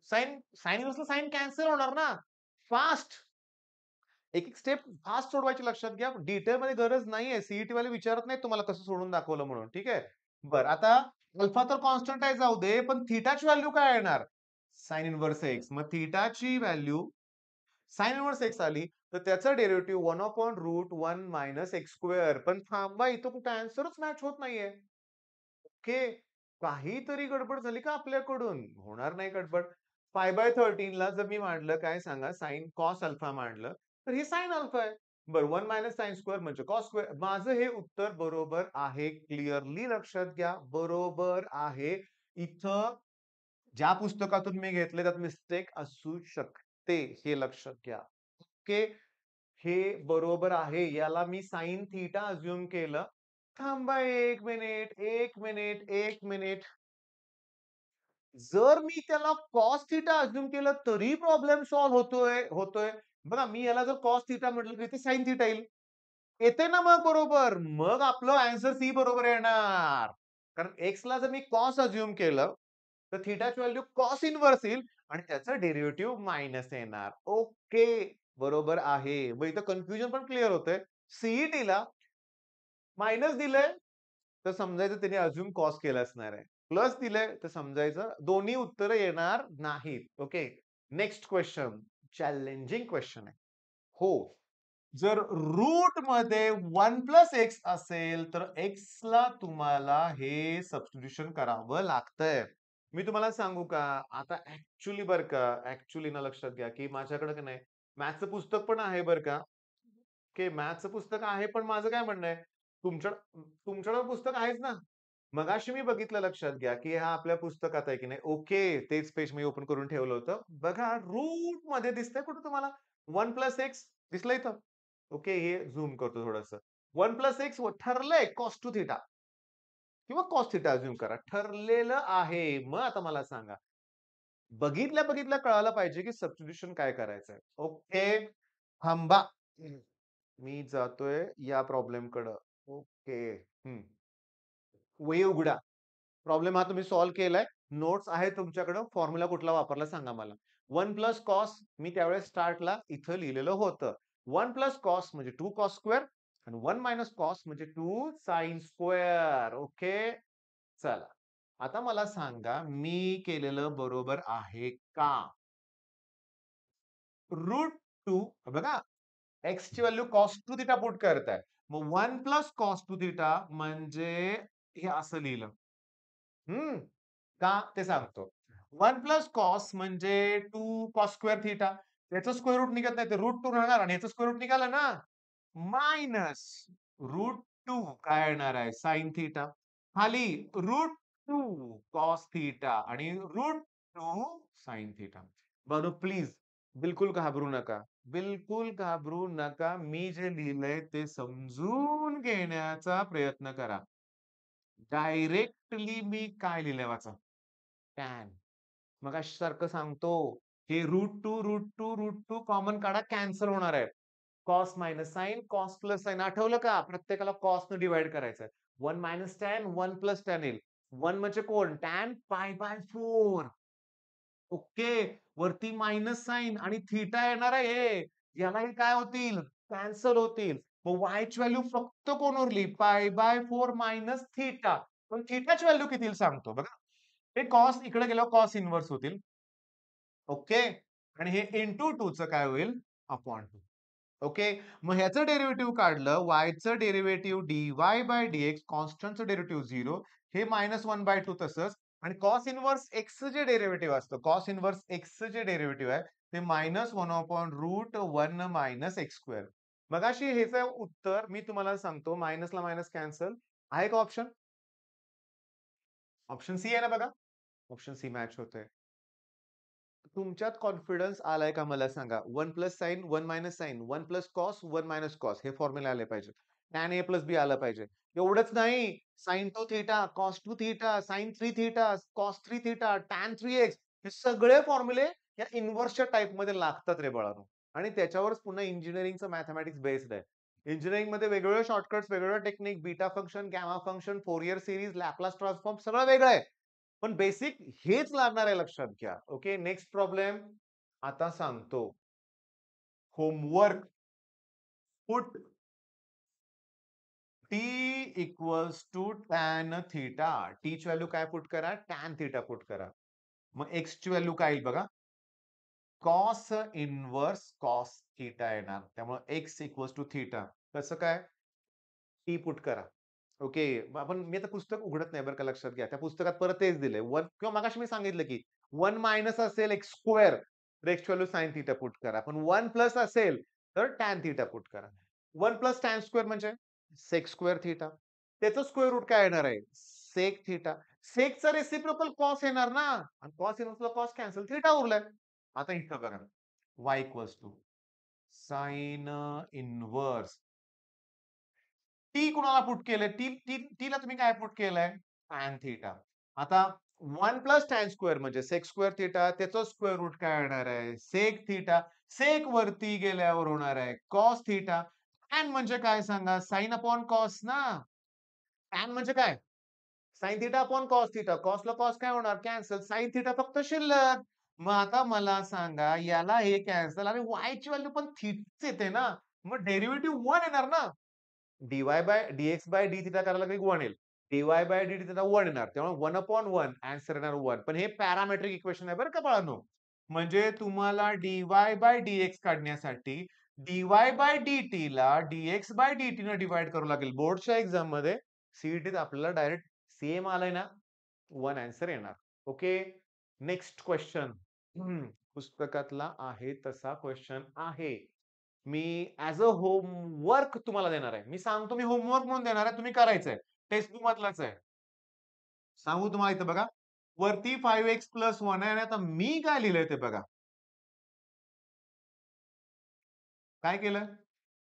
साइन साइन इन्व्हर्सला साइन कॅन्सल होणार ना. फास्ट. एक-एक स्टेप फास्ट सोडवायची लक्षात घ्या. डिटेलमध्ये गरज नाहीये. सीईटी वाले विचारत नाहीत तुम्हाला कसं सोडून दाखवलं म्हणून. ठीक आहे. बरं आता अल्फा तर कॉन्स्टंट आहे जाऊ दे, पण थिटाची व्हॅल्यू काय येणार? Sine inverse x. मग थिटाची व्हॅल्यू साइन इन्व्हर्स एक्स आली, तर त्याचं डेरिव्हेटिव्ह 1/√1 मायनस एक्स स्क्वेअर. पण थांबा इथं कुठे आन्सरच मॅच होत नाहीये. ओके. काहीतरी गडबड झाली का आपल्याकडून? होणार नाही गडबड. π/13 ला जर मी मांडलं काय सांगा साइन कॉस अल्फा मांडलं, तर हे साइन अल्फा आहे. बरं 1 मायनस साइन स्क्वेअर म्हणजे कॉस स्क्वेअर. माझं हे उत्तर बरोबर आहे. क्लिअरली लक्षात घ्या. बरोबर आहे. इथं ज्या पुस्तकातून मी घेतले त्यात मिस्टेक असू शकते. हे लक्षात घ्या. ओके. हे बरोबर आहे. याला मी साइन थिटा अझ्युम केलं. थांबा 1 मिनिट, 1 मिनिट, 1 मिनिट. जर मी त्याला कॉस थिटा अझ्युम केलं तरी प्रॉब्लेम सॉल्व्ह होतोय. बघा मी याला जर कॉस थिटा म्हटलं तर इथे साइन थिटा येईल. येते ना मग बरोबर. मग आपलं आन्सर सी बरोबर येणार. कारण एक्सला जर मी कॉस अझ्युम केलं, तर थिटाची व्हॅल्यू कॉस इन्व्हर्स येईल आणि त्याचं डेरिव्हेटिव्ह मायनस येणार. ओके. बरोबर आहे. मग इथं कन्फ्युजन पण क्लिअर होतंय. सीईटीला मायनस दिलंय, तर समजायचं त्याने अझ्युम कॉस केलं असणार आहे. प्लस दिलंय, तर समजायचं दोन्ही उत्तरं येणार नाहीत. Okay. Next question. Challenging question आहे. हो. जर रूटमध्ये 1 प्लस एक्स असेल, तर एक्सला तुम्हाला हे सबस्टिट्यूशन करावं लागतंय. मी तुम्हाला सांगू का? आता ॲक्चुअली बरं का, ॲक्चुअली ना लक्षात घ्या, की माझ्याकडे की नाही मॅथ्सचं पुस्तक पण आहे बरं का. ओके, मॅथ्सचं पुस्तक आहे, पण माझं काय म्हणणं आहे, तुमच्याकडे पुस्तक आहेच ना? मगाशी मी बघितलं लक्षात घ्या, की हा आपल्या पुस्तकात आहे की नाही. ओके, तेच पेज मी ओपन करून ठेवलं होतं. बघा रूटमध्ये दिसतंय कुठे तुम्हाला 1 प्लस एक्स दिसलं इथं? ओके, हे झूम करतो थोडंसं. 1 प्लस एक्स ठरलंय कॉस टू थिटा किंवा कॉस थिटा अझ्युम करा. ठरलेलं आहे. मग आता मला सांगा, बघितल्या कळालं पाहिजे, की सबस्टिट्यूशन काय करायचंय. ओके, थांबा. मी जातोय या प्रॉब्लेमकडं. ओके. हं. वही उघडा. प्रॉब्लेम हा तुम्ही सॉल्व्ह केलाय. नोट्स आहे तुमच्याकडं. फॉर्म्युला कुठला वापरला सांगा मला. 1 प्लस कॉस मी त्यावेळेस स्टार्टला इथं लिहिलेलं होतं. 1 प्लस कॉस म्हणजे 2 कॉस स्क्वेअर आणि 1 मायनस कॉस म्हणजे 2 साइन स्क्वेअर. ओके. चला. आता मला सांगा मी केलेलं बरोबर आहे का? √2 बघा एक्स ची value cos two theta put करताय. मग 1 प्लस कॉस टू थिटा म्हणजे हे असं लिहिलं. हं. का? ते सांगतो. 1 प्लस कॉस म्हणजे 2 कॉस स्क्वेअर थिटा. त्याचं स्क्वेअर रूट निघत नाही, तर √2 राहणार आणि याचं स्क्वेअर रूट निघालं ना, मायनस √2 काय येणार आहे साइन थिटा. खाली √2 कॉस थिटा आणि √2 साइन थिटा. बरं प्लीज बिलकुल घाबरू नका. बिलकुल घाबरू नका. मी जे लिहिलंय ते समजून घेण्याचा प्रयत्न करा. डायरेक्टली मी काय लिहिलंय वाचा. टॅन. मगाशी सांगतो, हे √2 कॉमन काढा कॅन्सल होणार आहे. Cos minus sine, cos plus sine आठवलं का? प्रत्येकाला कॉसनं डिव्हाईड करायचंय. 1 मायनस टॅन, 1 प्लस टॅन येईल. 1 म्हणजे कोण? टॅन π/4. ओके. वरती मायनस साइन आणि थिटा येणार आहे हे. यालाही काय होतील? कॅन्सल होतील. मग y ची व्हॅल्यू फक्त कोण उरली? π/4 मायनस थिटा. पण थिटाची व्हॅल्यू किती येईल सांगतो बघा. हे कॉस इकडे गेल्यावर कॉस इन्व्हर्स होतील. ओके. आणि हे इंटू 2 चं काय होईल? अपॉन 2. ओके. मग ह्याचं डेरिव्हेटिव्ह काढलं, yचं डेरिव्हेटिव्ह dy/dx कॉन्स्टंटचं डेरिव्हेटिव्ह 0. हे -1/2 तसंच आणि कॉस इन्व्हर्स एक्सचं जे डेरिव्हेटिव्ह असतं, कॉस इन्व्हर्स एक्सचं जे डेरिव्हेटिव्ह आहे, ते -1/√1 - x². मगाशी ह्याचं उत्तर मी तुम्हाला सांगतो, मायनसला मायनस कॅन्सल. आहे का ऑप्शन? ऑप्शन सी आहे ना बघा. ऑप्शन सी मॅच होतंय. तुमच्यात कॉन्फिडन्स आलाय का मला सांगा? 1 plus sine, 1 minus sine, 1 plus cos, 1 minus cos हे फॉर्म्युला आले पाहिजे. टॅन ए प्लस बी आलं पाहिजे. एवढंच नाही, sine 2 theta, cos 2 theta, sine 3 theta, cos 3 theta, tan 3x हे सगळे फॉर्म्युले या इन्व्हर्सच्या टाइपमध्ये लागतात रे बाळांनो. आणि त्याच्यावरच पुन्हा इंजिनिअरिंगचं मॅथेमॅटिक्स बेस्ड आहे. इंजिनिअरिंगमध्ये वेगवेगळे शॉर्टकट्स, वेगवेगळं technique, beta function, gamma function, Fourier series, Laplace transform सगळं वेगळं आहे. पण बेसिक हेच लागणार आहे लक्षात घ्या. ओके, नेक्स्ट प्रॉब्लेम आता सांगतो. Homework put T equals to tan theta. टीची व्हॅल्यू काय पुट करा? टॅन थीटा पुट करा. मग एक्स ची व्हॅल्यू काय येईल बघा? कॉस इनव्हर्स कॉस थीटा येणार. त्यामुळे एक्स इक्वल्स टू थीटा. कसं काय? टी पुट करा. ओके. आपण मी आता पुस्तक उघडत नाही बरं का, लक्षात घ्या. त्या पुस्तकात परत तेच दिलंय. 1 किंवा मगाशी मी सांगितलं की 1 मायनस असेल एक्स स्क्वेअर तर एक्सची व्हॅल्यू साइन थीटा पुट करा. पण 1 प्लस असेल तर टॅन थीटा पुट करा. 1 प्लस टॅन स्क्वेअर म्हणजे सेक स्क्वेअर थीटा. त्याचं स्क्वेअर रूट काय येणार आहे? Sec theta. सेकचा रेसिप्रोकल कॉस येणार ना, आणि कॉस इन्व्हर्सला कॉस कॅन्सल, थीटा उरलाय. आता इथं बघा. y equals to sine inverse t कुणाला पुट केलंय? टीला तुम्ही काय पुट केलंय? Tan theta. आता 1 प्लस टॅन स्क्वेअर म्हणजे सेक स्क्वेअर थीटा, त्याचं स्क्वेअर रूट काय येणार आहे? Sec theta. सेक वरती गेल्यावर होणार आहे कॉस थीटा. टॅन म्हणजे काय सांगा? साइन अपॉन कॉस ना. टॅन म्हणजे काय? Sine theta upon cos theta. कॉसला कॉस काय होणार? कॅन्सल. साइन थीटा फक्त शिल्लक. मग आता मला सांगा, याला हे कॅन्सल आणि y ची व्हॅल्यू पण थीटाच येते ना. मग डेरिव्हेटिव्ह 1 येणार ना. dy by dx by d theta करायला लागली 1 येईल. dy बाय dt थिटा 1 येणार. त्यामुळे 1 अपॉन 1 आन्सर येणार 1. पण हे पॅरामेट्रिक इक्वेशन आहे बरं का बाळांनो. म्हणजे तुम्हाला dy बाय dx काढण्यासाठी dy बाय dt ला dx बाय dt ने डिव्हाइड करावं लागेल. बोर्डच्या एक्झाम मध्ये सीईटीत आपल्याला डायरेक्ट सेम आलंय ना, 1 आन्सर येणार. ओके. Next question. पुस्तकातला आहे तसा क्वेश्चन आहे. मी ॲज अ होमवर्क तुम्हाला देणार आहे. मी सांगतो मी होमवर्क म्हणून देणार आहे. तुम्ही करायचंय. टेक्स्ट बुक मधलाच आहे. सांगू तुम्हाला इथं बघा. वरती 5x प्लस 1 आहे आणि आता मी काय लिहिलंय ते बघा. काय केलं?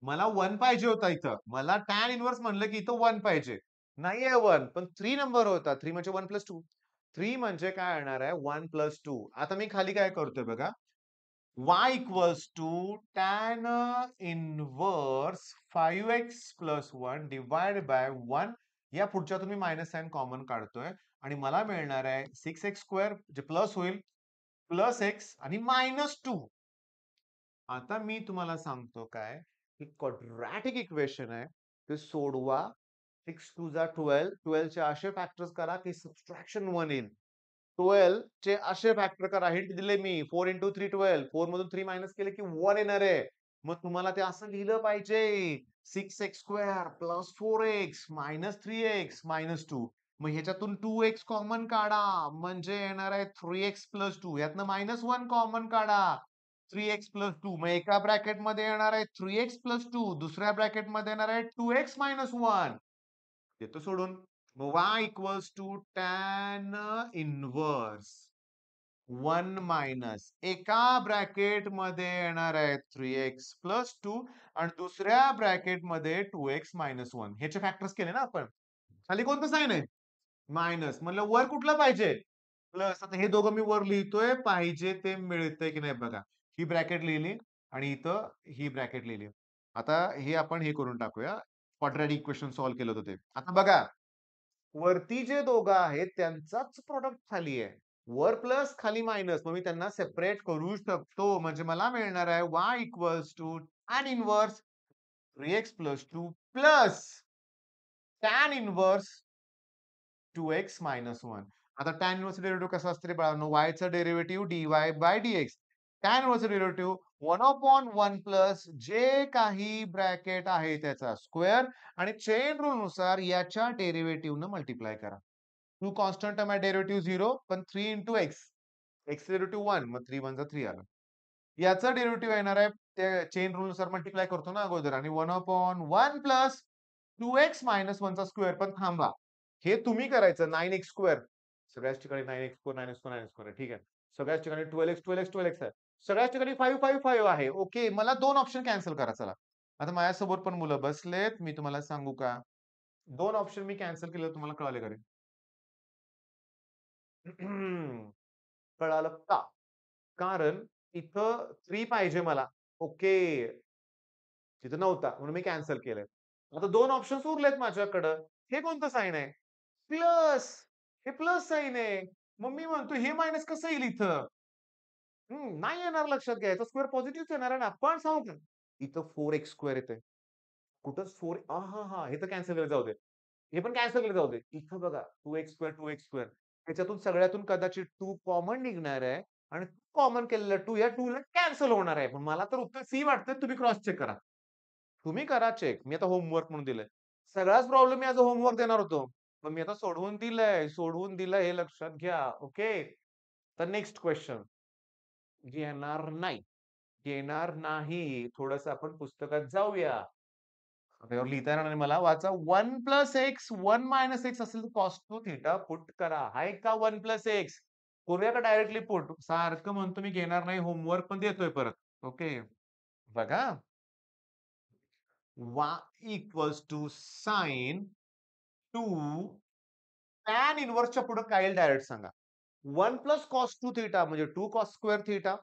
मला 1 पाहिजे होता इथं. मला टॅन इन्व्हर्स म्हणलं की इथं 1 पाहिजे. नाहीये 1 पण 3 नंबर होता. 3 म्हणजे 1 प्लस 2. 3 म्हणजे काय येणार आहे? 1 प्लस 2. आता मी खाली काय करतोय बघा. y equals to tan inverse 5x plus 1 divide by 1 या पुढच्या तुम्ही मायनस साइन कॉमन काढतोय आणि मला मिळणार आहे 6x स्क्वेअर जे प्लस होईल प्लस x आणि मायनस 2. आता मी तुम्हाला सांगतो काय, की क्वाड्रॅटिक इक्वेशन आहे. ते सोडवा. 6 टू जा 12. 12 चे असे फॅक्टर्स करा की सबट्रॅक्शन 1 येईल. 12 चे असे फॅक्टर करा. हिंट दिले मी. 4 इंटू 3 12. 4 मधून 3 मायनस केले की 1 येणार आहे. मग तुम्हाला ते असं लिहिलं पाहिजे. 6x square plus 4x minus 3x minus 2. मग ह्याच्यातून 2x कॉमन काढा. म्हणजे येणार आहे 3x प्लस 2. यातनं मायनस 1 कॉमन काढा. 3x plus 2. मग एका ब्रॅकेटमध्ये येणार आहे 3x प्लस 2. दुसऱ्या ब्रॅकेटमध्ये येणार आहे 2x मायनस 1. देतो सोडून. मग y equals to tan inverse 1 minus एका ब्रॅकेटमध्ये येणार आहे 3x प्लस 2 आणि दुसऱ्या ब्रॅकेटमध्ये 2x मायनस 1. ह्याचे फॅक्टर्स केले ना आपण. खाली कोणतं साइन आहे? मायनस. म्हणलं वर कुठलं पाहिजे? प्लस. आता हे दोघं मी वर लिहितोय. पाहिजे ते मिळतंय की नाही बघा. ही ब्रॅकेट लिहिली आणि इथं ही ब्रॅकेट लिहिली. आता हे आपण हे करून टाकूया. क्वाड्रॅटिक इक्वेशन सॉल्व्ह केलं होतं ते. आता बघा. वरती जे दोघं आहेत त्यांचाच प्रॉडक्ट खाली आहे. वर प्लस खाली मायनस. मग मी त्यांना सेपरेट करू शकतो. म्हणजे मला मिळणार आहे y equals to tan inverse 3x plus 2 plus tan inverse 2x minus 1. आता टॅन इन्व्हर्स डेरिव्हेटिव्ह कसं असतं रे बाळांनो? y चं derivative dy by dx. Tan inverse derivative 1/1 plus जे काही ब्रॅकेट आहे त्याचा स्क्वेअर आणि चेन रूल नुसार याच्या डेरिव्हेटिव्हनं मल्टिप्लाय करा. 2 कॉन्स्टंट टर्म आहे डेरिव्हेटिव्ह 0 पण 3 इंटू x. x डेरिव्हेटिव्ह 1 मग 3 1 जा 3 आलं. याचा डेरिव्हेटिव्ह येणार आहे त्या चेन रूलनुसार मल्टिप्लाय करतो ना अगोदर आणि 1/1 प्लस 2x मायनस 1 चा स्क्वेअर. पण थांबा. हे तुम्ही करायचं 9x स्क्वेअर. सगळ्याच ठिकाणी 9x square, 9x square, 9x square आहे. ठीक आहे. सगळ्याच ठिकाणी 12x, 12x, 12x आहे. सगळ्याच ठिकाणी 5, 5, 5 आहे. ओके. मला 2 ऑप्शन कॅन्सल करा चला. आता माझ्यासमोर पण मुलं बसलेत. मी तुम्हाला सांगू का? 2 ऑप्शन मी कॅन्सल केले तुम्हाला कळाले का रे? कळालं का? कारण इथं 3 पाहिजे मला. ओके. तिथं नव्हता म्हणून मी कॅन्सल केलंय. आता 2 ऑप्शन्स उरलेत माझ्याकडं. हे कोणतं साइन आहे? प्लस. हे प्लस साइन आहे. मग मी म्हणतो हे मायनस कसं येईल इथं? नाही येणार लक्षात घ्या. याचा स्क्वेअर पॉझिटिव्हच येणार आहे ना. पण सांगू का? इथं 4x स्क्वेअर येतंय. कुठंच 4 आहाहा! हे तर कॅन्सल केलं जाऊ दे. हे पण कॅन्सल केलं जाऊ दे. इथं बघा 2x स्क्वेअर, 2x स्क्वेअर. त्याच्यातून सगळ्यातून कदाचित 2 कॉमन निघणार आहे आणि कॉमन केलेलं 2 या 2 ला कॅन्सल होणार आहे. पण मला तर उत्तर सी वाटतंय. तुम्ही क्रॉस चेक करा. तुम्ही करा चेक. मी आता होमवर्क म्हणून दिलंय. सगळाच प्रॉब्लेम मी ॲज अ होमवर्क देणार होतो. पण मी आता सोडवून दिलंय हे लक्षात घ्या. ओके. तर नेक्स्ट क्वेशन. येणार नाही. थोडंसं आपण पुस्तकात जाऊया. त्यावर लिहिता येणार नाही मला. वाचा 1 प्लस एक्स, 1 मायनस एक्स असेल तर कॉस टू थिटा पुट करा. आहे का 1 प्लस एक्स? करूया का डायरेक्टली पुट? सारखं म्हणतो मी घेणार नाही. होमवर्क पण देतोय परत. ओके. बघा. y equals to sine 2 tan इन्व्हर्सच्या पुढे काय येईल डायरेक्ट सांगा. 1 प्लस कॉस 2 थिटा म्हणजे 2 cos square theta.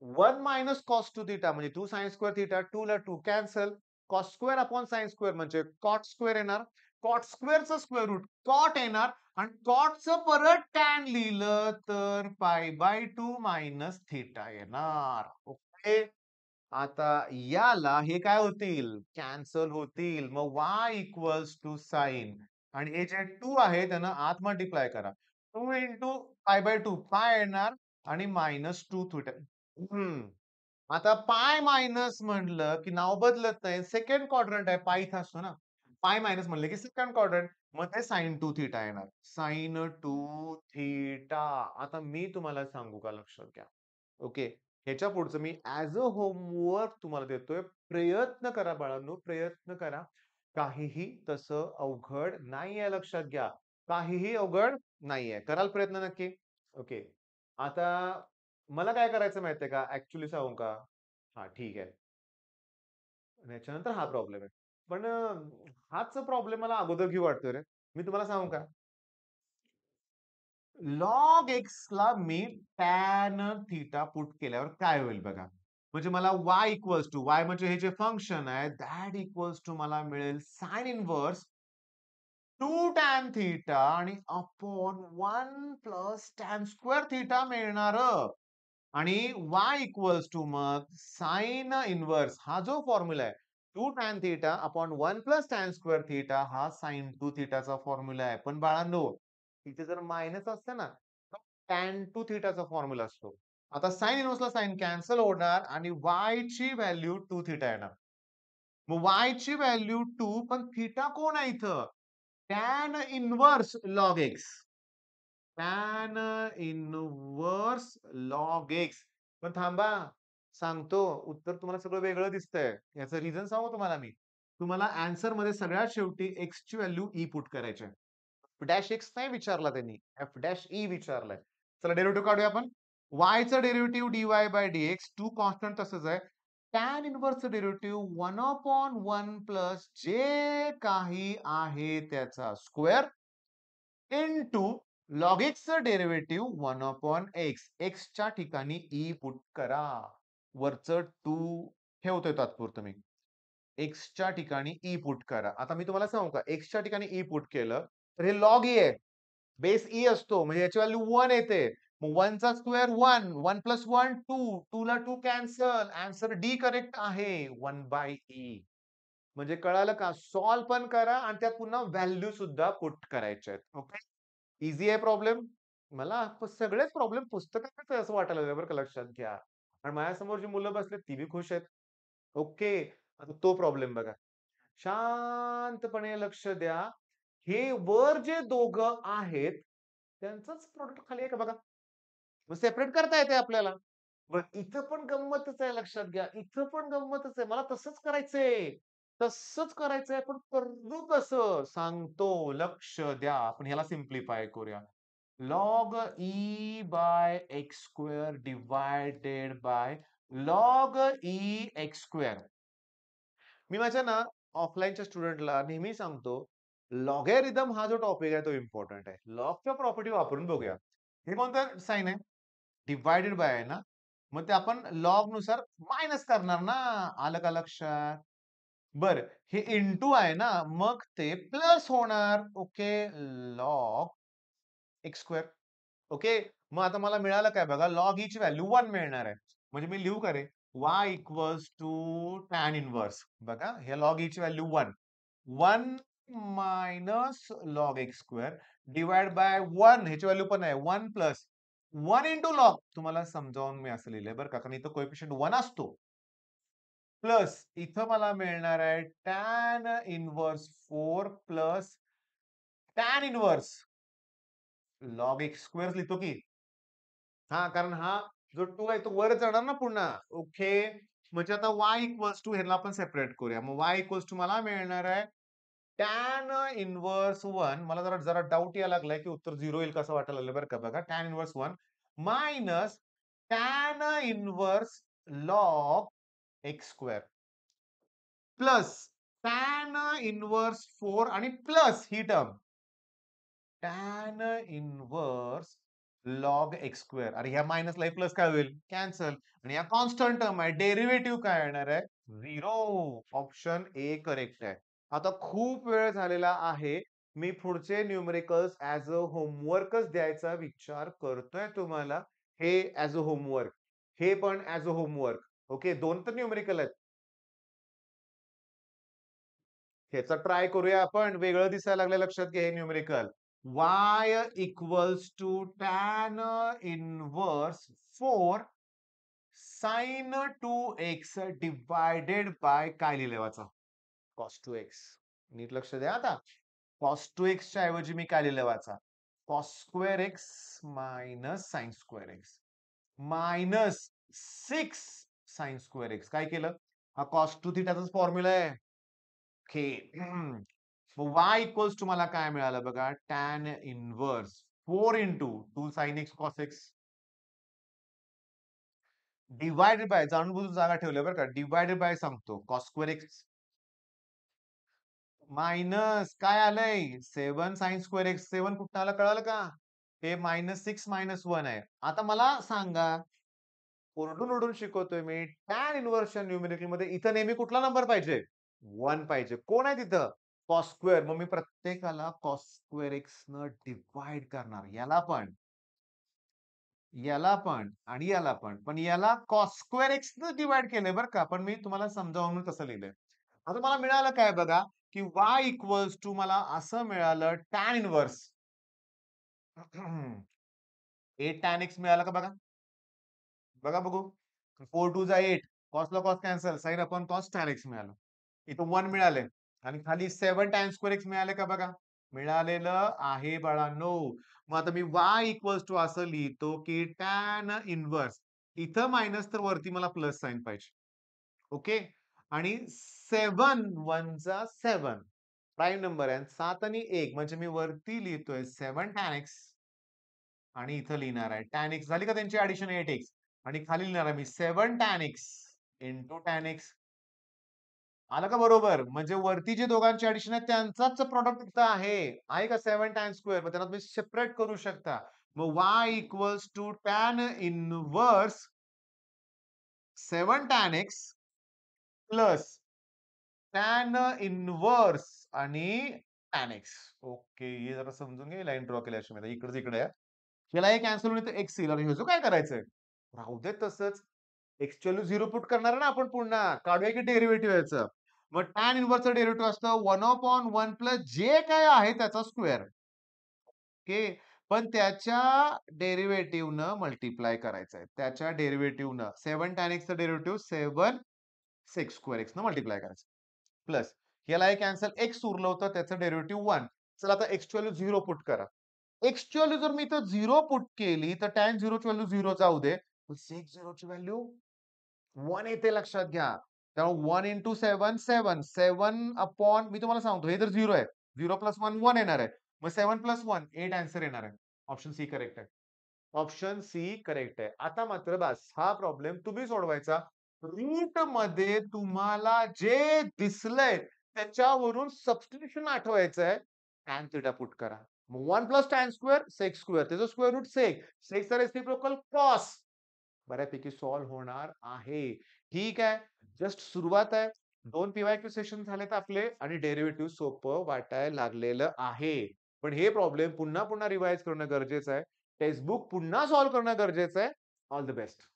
1 minus cos 2 theta म्हणजे 2 साइन स्क्वेअर थिटा. 2 ला 2 cancel. Cos square upon sine square म्हणजे कॉट स्क्वेअर येणार. कॉट स्क्वेअरचं स्क्वेअर रूट कॉट येणार आणि कॉटचं परत टॅन लिहिलं तर पाय/2 मायनस थिटा येणार. ओके. आता याला हे काय होतील? कॅन्सल होतील. मग y इक्वल्स टू साइन आणि हे जे 2 आहे त्यानं आत मल्टिप्लाय करा. 2 इंटू पाय/2 पाय येणार आणि मायनस 2 थिटा. आता पाय मायनस म्हणलं की नाव बदलत नाही. सेकंड क्वाड्रंट आहे. पाय इथं असतो ना. पाय मायनस म्हणलं की सेकंड क्वाड्रंट. मग ते sin 2 थिटा येणार. sin 2 theta. आता मी तुम्हाला सांगू का लक्षात घ्या. ओके. ह्याच्या पुढचं मी ॲज अ होमवर्क तुम्हाला देतोय. प्रयत्न करा बाळांनो, प्रयत्न करा. काहीही तसं अवघड नाहीये लक्षात घ्या. काहीही अवघड नाहीये. कराल प्रयत्न नक्की? ओके. आता मला काय करायचं माहितीये का? ॲक्चुअली सांगू का? हां, ठीक आहे. आणि याच्यानंतर हा प्रॉब्लेम आहे. पण हाच प्रॉब्लेम मला अगोदर घेऊ वाटतोय रे. मी तुम्हाला सांगू का? लॉग एक्सला मी टॅन थिटा पुट केल्यावर काय होईल बघा. म्हणजे मला y म्हणजे हे जे फंक्शन आहे दॅट इक्वल्स टू मला मिळेल साइन इन्व्हर्स 2 टॅन थिटा आणि upon 1 plus tan square theta मिळणार. आणि y इक्वल्स टू मग साइन इन्व्हर्स हा जो फॉर्म्युला आहे 2 tan theta upon 1 plus tan square theta हा साइन 2 थिटाचा फॉर्म्युला आहे. पण बाळांनो इथे जर मायनस असतं ना तर टॅन 2 थिटाचा फॉर्म्युला असतो. आता साइन इन्व्हर्सला साइन कॅन्सल होणार आणि y ची व्हॅल्यू 2 थिटा येणार. मग y ची व्हॅल्यू 2 पण थिटा कोण आहे इथं? Tan inverse log x. Tan inverse log x. पण थांबा, सांगतो. उत्तर तुम्हाला सगळं वेगळं दिसतंय. याचं रिझन सांगू तुम्हाला मी. तुम्हाला अन्सर मध्ये सगळ्यात शेवटी x ची व्हॅल्यू e पुट करायची आहे. डॅश एक्स नाही विचारला त्यांनी. एफ डॅश ई विचारलाय. चला डेरिव्हेटिव्ह काढूया आपण. y चं डेरिव्हेटिव्ह dy/dx 2 कॉन्स्टंट तसंच आहे. टॅन इन्व्हर्सचं डेरिव्हेटिव्ह 1/1 प्लस जे काही आहे त्याचा स्क्वेअर इंटू लॉग एक्सचं डेरिव्हेटिव्ह 1/x. एक्सच्या ठिकाणी e पुट करा. वरचं 2 ठेवतोय तात्पुरतं मी. एक्सच्या ठिकाणी ई पुट करा. आता मी तुम्हाला सांगू का एक्सच्या ठिकाणी ई पुट केलं तर हे लॉग ई आहे. बेस ई असतो म्हणजे याची व्हॅल्यू 1 येते. मग 1 चा स्क्वेअर 1, 1 प्लस 1 2, 2 ला 2 कॅन्सल. आन्सर डी करेक्ट आहे 1/e. म्हणजे कळालं का? सॉल्व्ह पण करा आणि त्यात पुन्हा व्हॅल्यू सुद्धा पुट करायच्या आहेत. ओके. ईझी आहे प्रॉब्लेम. मला सगळेच प्रॉब्लेम पुस्तकातच आहे असं वाटायला लागलं बरं का लक्षात घ्या. आणि माझ्यासमोर जी मुलं बसलेत ती बी खुश आहेत. ओके. आता तो प्रॉब्लेम बघा. शांतपणे लक्ष द्या. हे वर जे दोघं आहेत, त्यांचंच प्रॉडक्ट खाली आहे का बघा. मग सेपरेट करता येते आपल्याला. इथं पण गंमतच आहे लक्षात घ्या. इथं पण गंमतच आहे. मला तसंच करायचंय. तसंच करायचंय पण करू कसं? सांगतो. लक्ष द्या. आपण ह्याला सिम्प्लिफाय करूया. Log by x square divided by log x square. मी माझ्या ना ऑफलाईनच्या स्टुडंटला नेहमी सांगतो, लॉगॅरिथम हा जो टॉपिक आहे तो इम्पोर्टंट आहे. लॉगच्या प्रॉपर्टी वापरून बघूया. हे कोणतं साइन आहे? डिव्हायडेड बाय आहे ना? मग ते आपण लॉग नुसार मायनस करणार ना. आलं का लक्षात? बरं, हे इंटू आहे ना, मग ते प्लस होणार. Okay. Log x square. Okay. मग आता मला मिळालं काय बघा, लॉग ची व्हॅल्यू 1 मिळणार आहे. म्हणजे मी लिहू का रे? y equals to tan inverse. बघा, हे लॉग ची value 1. 1 minus log x square divide by 1 ह्याची व्हॅल्यू पण आहे 1 प्लस 1 इंटू लॉग. तुम्हाला समजावून मी असं लिहिलंय बरं का, कारण इथं कोएफिशियंट 1 असतो. प्लस इथं मला मिळणार आहे tan inverse 4 plus tan inverse log x square लिहितो की. हा, कारण हा जो 2 आहे तो वर जाणार ना पुन्हा. ओके. म्हणजे आता y इक्वल्स टू ह्याला आपण सेपरेट करूया. मग y इक्वल्स टू मला मिळणार आहे टॅन इन्व्हर्स 1. मला जरा जरा डाऊट यायला लागलाय की उत्तर 0 येईल कसं वाटायला लागलं बरं का. बघा, tan inverse 1 minus tan inverse log x square plus tan inverse 4 आणि प्लस ही term tan inverse log x square. अरे ह्या मायनसला प्लस काय होईल? कॅन्सल. आणि या कॉन्स्टंट टर्म आहे. डेरिव्हेटिव्ह काय येणार आहे? 0. ऑप्शन ए करेक्ट आहे. आता खूप वेळ झालेला आहे. मी पुढचे न्यूमेरिकल्स ऍज अ होमवर्कच द्यायचा विचार करतोय तुम्हाला. हे ऍज अ होमवर्क. हे पण ऍज अ होमवर्क. ओके. 2 तर न्यूमेरिकल आहेत. ह्याचा ट्राय करूया आपण. वेगळं दिसायला लागलं लक्षात घ्या हे numerical. y equals to tan inverse 4 sine 2x divided by काय लिहिलंय वाचा? Cos 2x. नीट लक्ष द्या आता. कॉस 2x च्या ऐवजी मी काय लिहिलंय वाचा? Cos square x minus sine square x minus 6 sine square x. काय केलं? हा कॉस 2 थिटाचाच फॉर्म्युला आहे. ओके. मग y इक्वल्स टू मला काय मिळालं बघा? Tan inverse 4 into 2 sine x cos x divided by, जाणून बुजून जागा ठेवल्या बरं का. डिवायडेड बाय सांगतो कॉस स्क्वेअर एक्स मायनस काय आलंय? 7 साइन स्क्वेअर एक्स. 7 कुठं आलं कळालं का? हे मायनस 6 मायनस 1 आहे. आता मला सांगा, ओरडून ओरडून शिकवतोय मी. टॅन इन्व्हर्सच्या न्यूमेरिकल मध्ये इथं नेहमी कुठला नंबर पाहिजे? 1 पाहिजे. कोण आहे तिथं? Cos square. मग मी प्रत्येकाला कॉस स्क्वेअर एक्स न डिवाइड करणार. याला पण आणि याला पण. पण याला कॉस स्क्वेअर एक्स न डिवाइड केलंय बरं का. पण मी तुम्हाला समजावून म्हणून तसं लिहिलंय. आता मला मिळालं काय बघा, की y इक्वल्स टू मला असं मिळालं टॅन इन्व्हर्स 8 टॅन एक्स मिळालं का बघा? बघा बघू. 4 टू जा 8. कॉसला cos cancel. Sine upon cos tan x मिळालं. इथं 1 मिळाले आणि खाली 7 टॅन स्क्वेअर एक्स मिळाले का बघा? मिळालेलं आहे बाळांनो. मग आता मी y इक्वल्स टू असं लिहितो की टॅन इन्व्हर्स. इथं मायनस तर वरती मला प्लस साइन पाहिजे. ओके. आणि 7 1 जा 7 प्राईम नंबर आहे. 7 आणि 1 म्हणजे मी वरती लिहितोय 7 टॅन एक्स आणि इथं लिहिणार आहे टॅन एक्स. झाली का त्यांची ऍडिशन 8 एक्स आणि खाली लिहिणार आहे मी 7 tan x into tan x. आलं का बरोबर? म्हणजे वरती जे दोघांची ऍडिशन आहे त्यांचाच प्रॉडक्ट इथं आहे का 7 टॅन स्क्वेअर. मग त्यांना तुम्ही सेपरेट करू शकता. मग y equals to tan inverse 7 tan x plus tan inverse आणि टॅन एक्स. ओके. हे जरा समजून घे. लाईन ड्रॉ केल्याशिवाय इकडे इकडे आहे. ह्याला हे कॅन्सल होऊन इथं एक्स येईल आणि ह्याचं काय करायचंय? राहू दे तसंच. एक्सची व्हॅल्यू 0 पुट करणार ना आपण पुन्हा. काढूया की डेरिव्हेटिव्ह याचं. मग टॅन इन्व्हर्सचं डेरिव्हेटिव्ह असतं 1/1 प्लस जे काय आहे त्याचा स्क्वेअर. ओके. पण त्याच्या डेरिव्हेटिव्हनं मल्टिप्लाय करायचंय. त्याच्या डेरिव्हेटिव्हनं 7 टॅन एक्सचं डेरिव्हेटिव्ह 7 सेक स्क्वेअर एक्स न मल्टिप्लाय करायचं. प्लस याला हे कॅन्सल एक्स उरलं होतं त्याचं डेरिव्हेटिव्ह 1. चला आता एक्सची व्हॅल्यू 0 पुट करा. एक्सची व्हॅल्यू जर मी इथं 0 पुट केली तर टॅन 0ची व्हॅल्यू 0 जाऊ दे. sec 0 ची व्हॅल्यू 1 येते लक्षात घ्या. त्यामुळे 1 into 7 7. 7 अपॉन मी तुम्हाला सांगतो हे जर 0 आहे. 0 प्लस 1 1 येणार आहे. मग 7 प्लस 1 8 आन्सर येणार आहे. ऑप्शन सी करेक्ट आहे. ऑप्शन सी करेक्ट आहे. आता मात्र बास हा प्रॉब्लेम तुम्ही सोडवायचा. रूट मध्ये तुम्हाला जे दिसलंय त्याच्यावरून सबस्टिट्यूशन आठवायचं आहे. टॅन थिटा पुट करा. मग 1 plus tan square sec square त्याचं स्क्वेअर रूट सेक. सेकचा रेसिप्रोकल कॉस. बऱ्यापैकी सॉल्व्ह होणार आहे. ठीक आहे. जस्ट सुरुवात आहे. 2 पीवायक्यू सेशन झालेत आपले आणि डेरिव्हेटिव्ह सोपं वाटायला लागलेलं आहे. पण हे प्रॉब्लेम पुन्हा पुन्हा रिवाइज करणं गरजेचं आहे. टेक्स्टबुक पुन्हा सॉल्व्ह करणं गरजेचं आहे. All the best.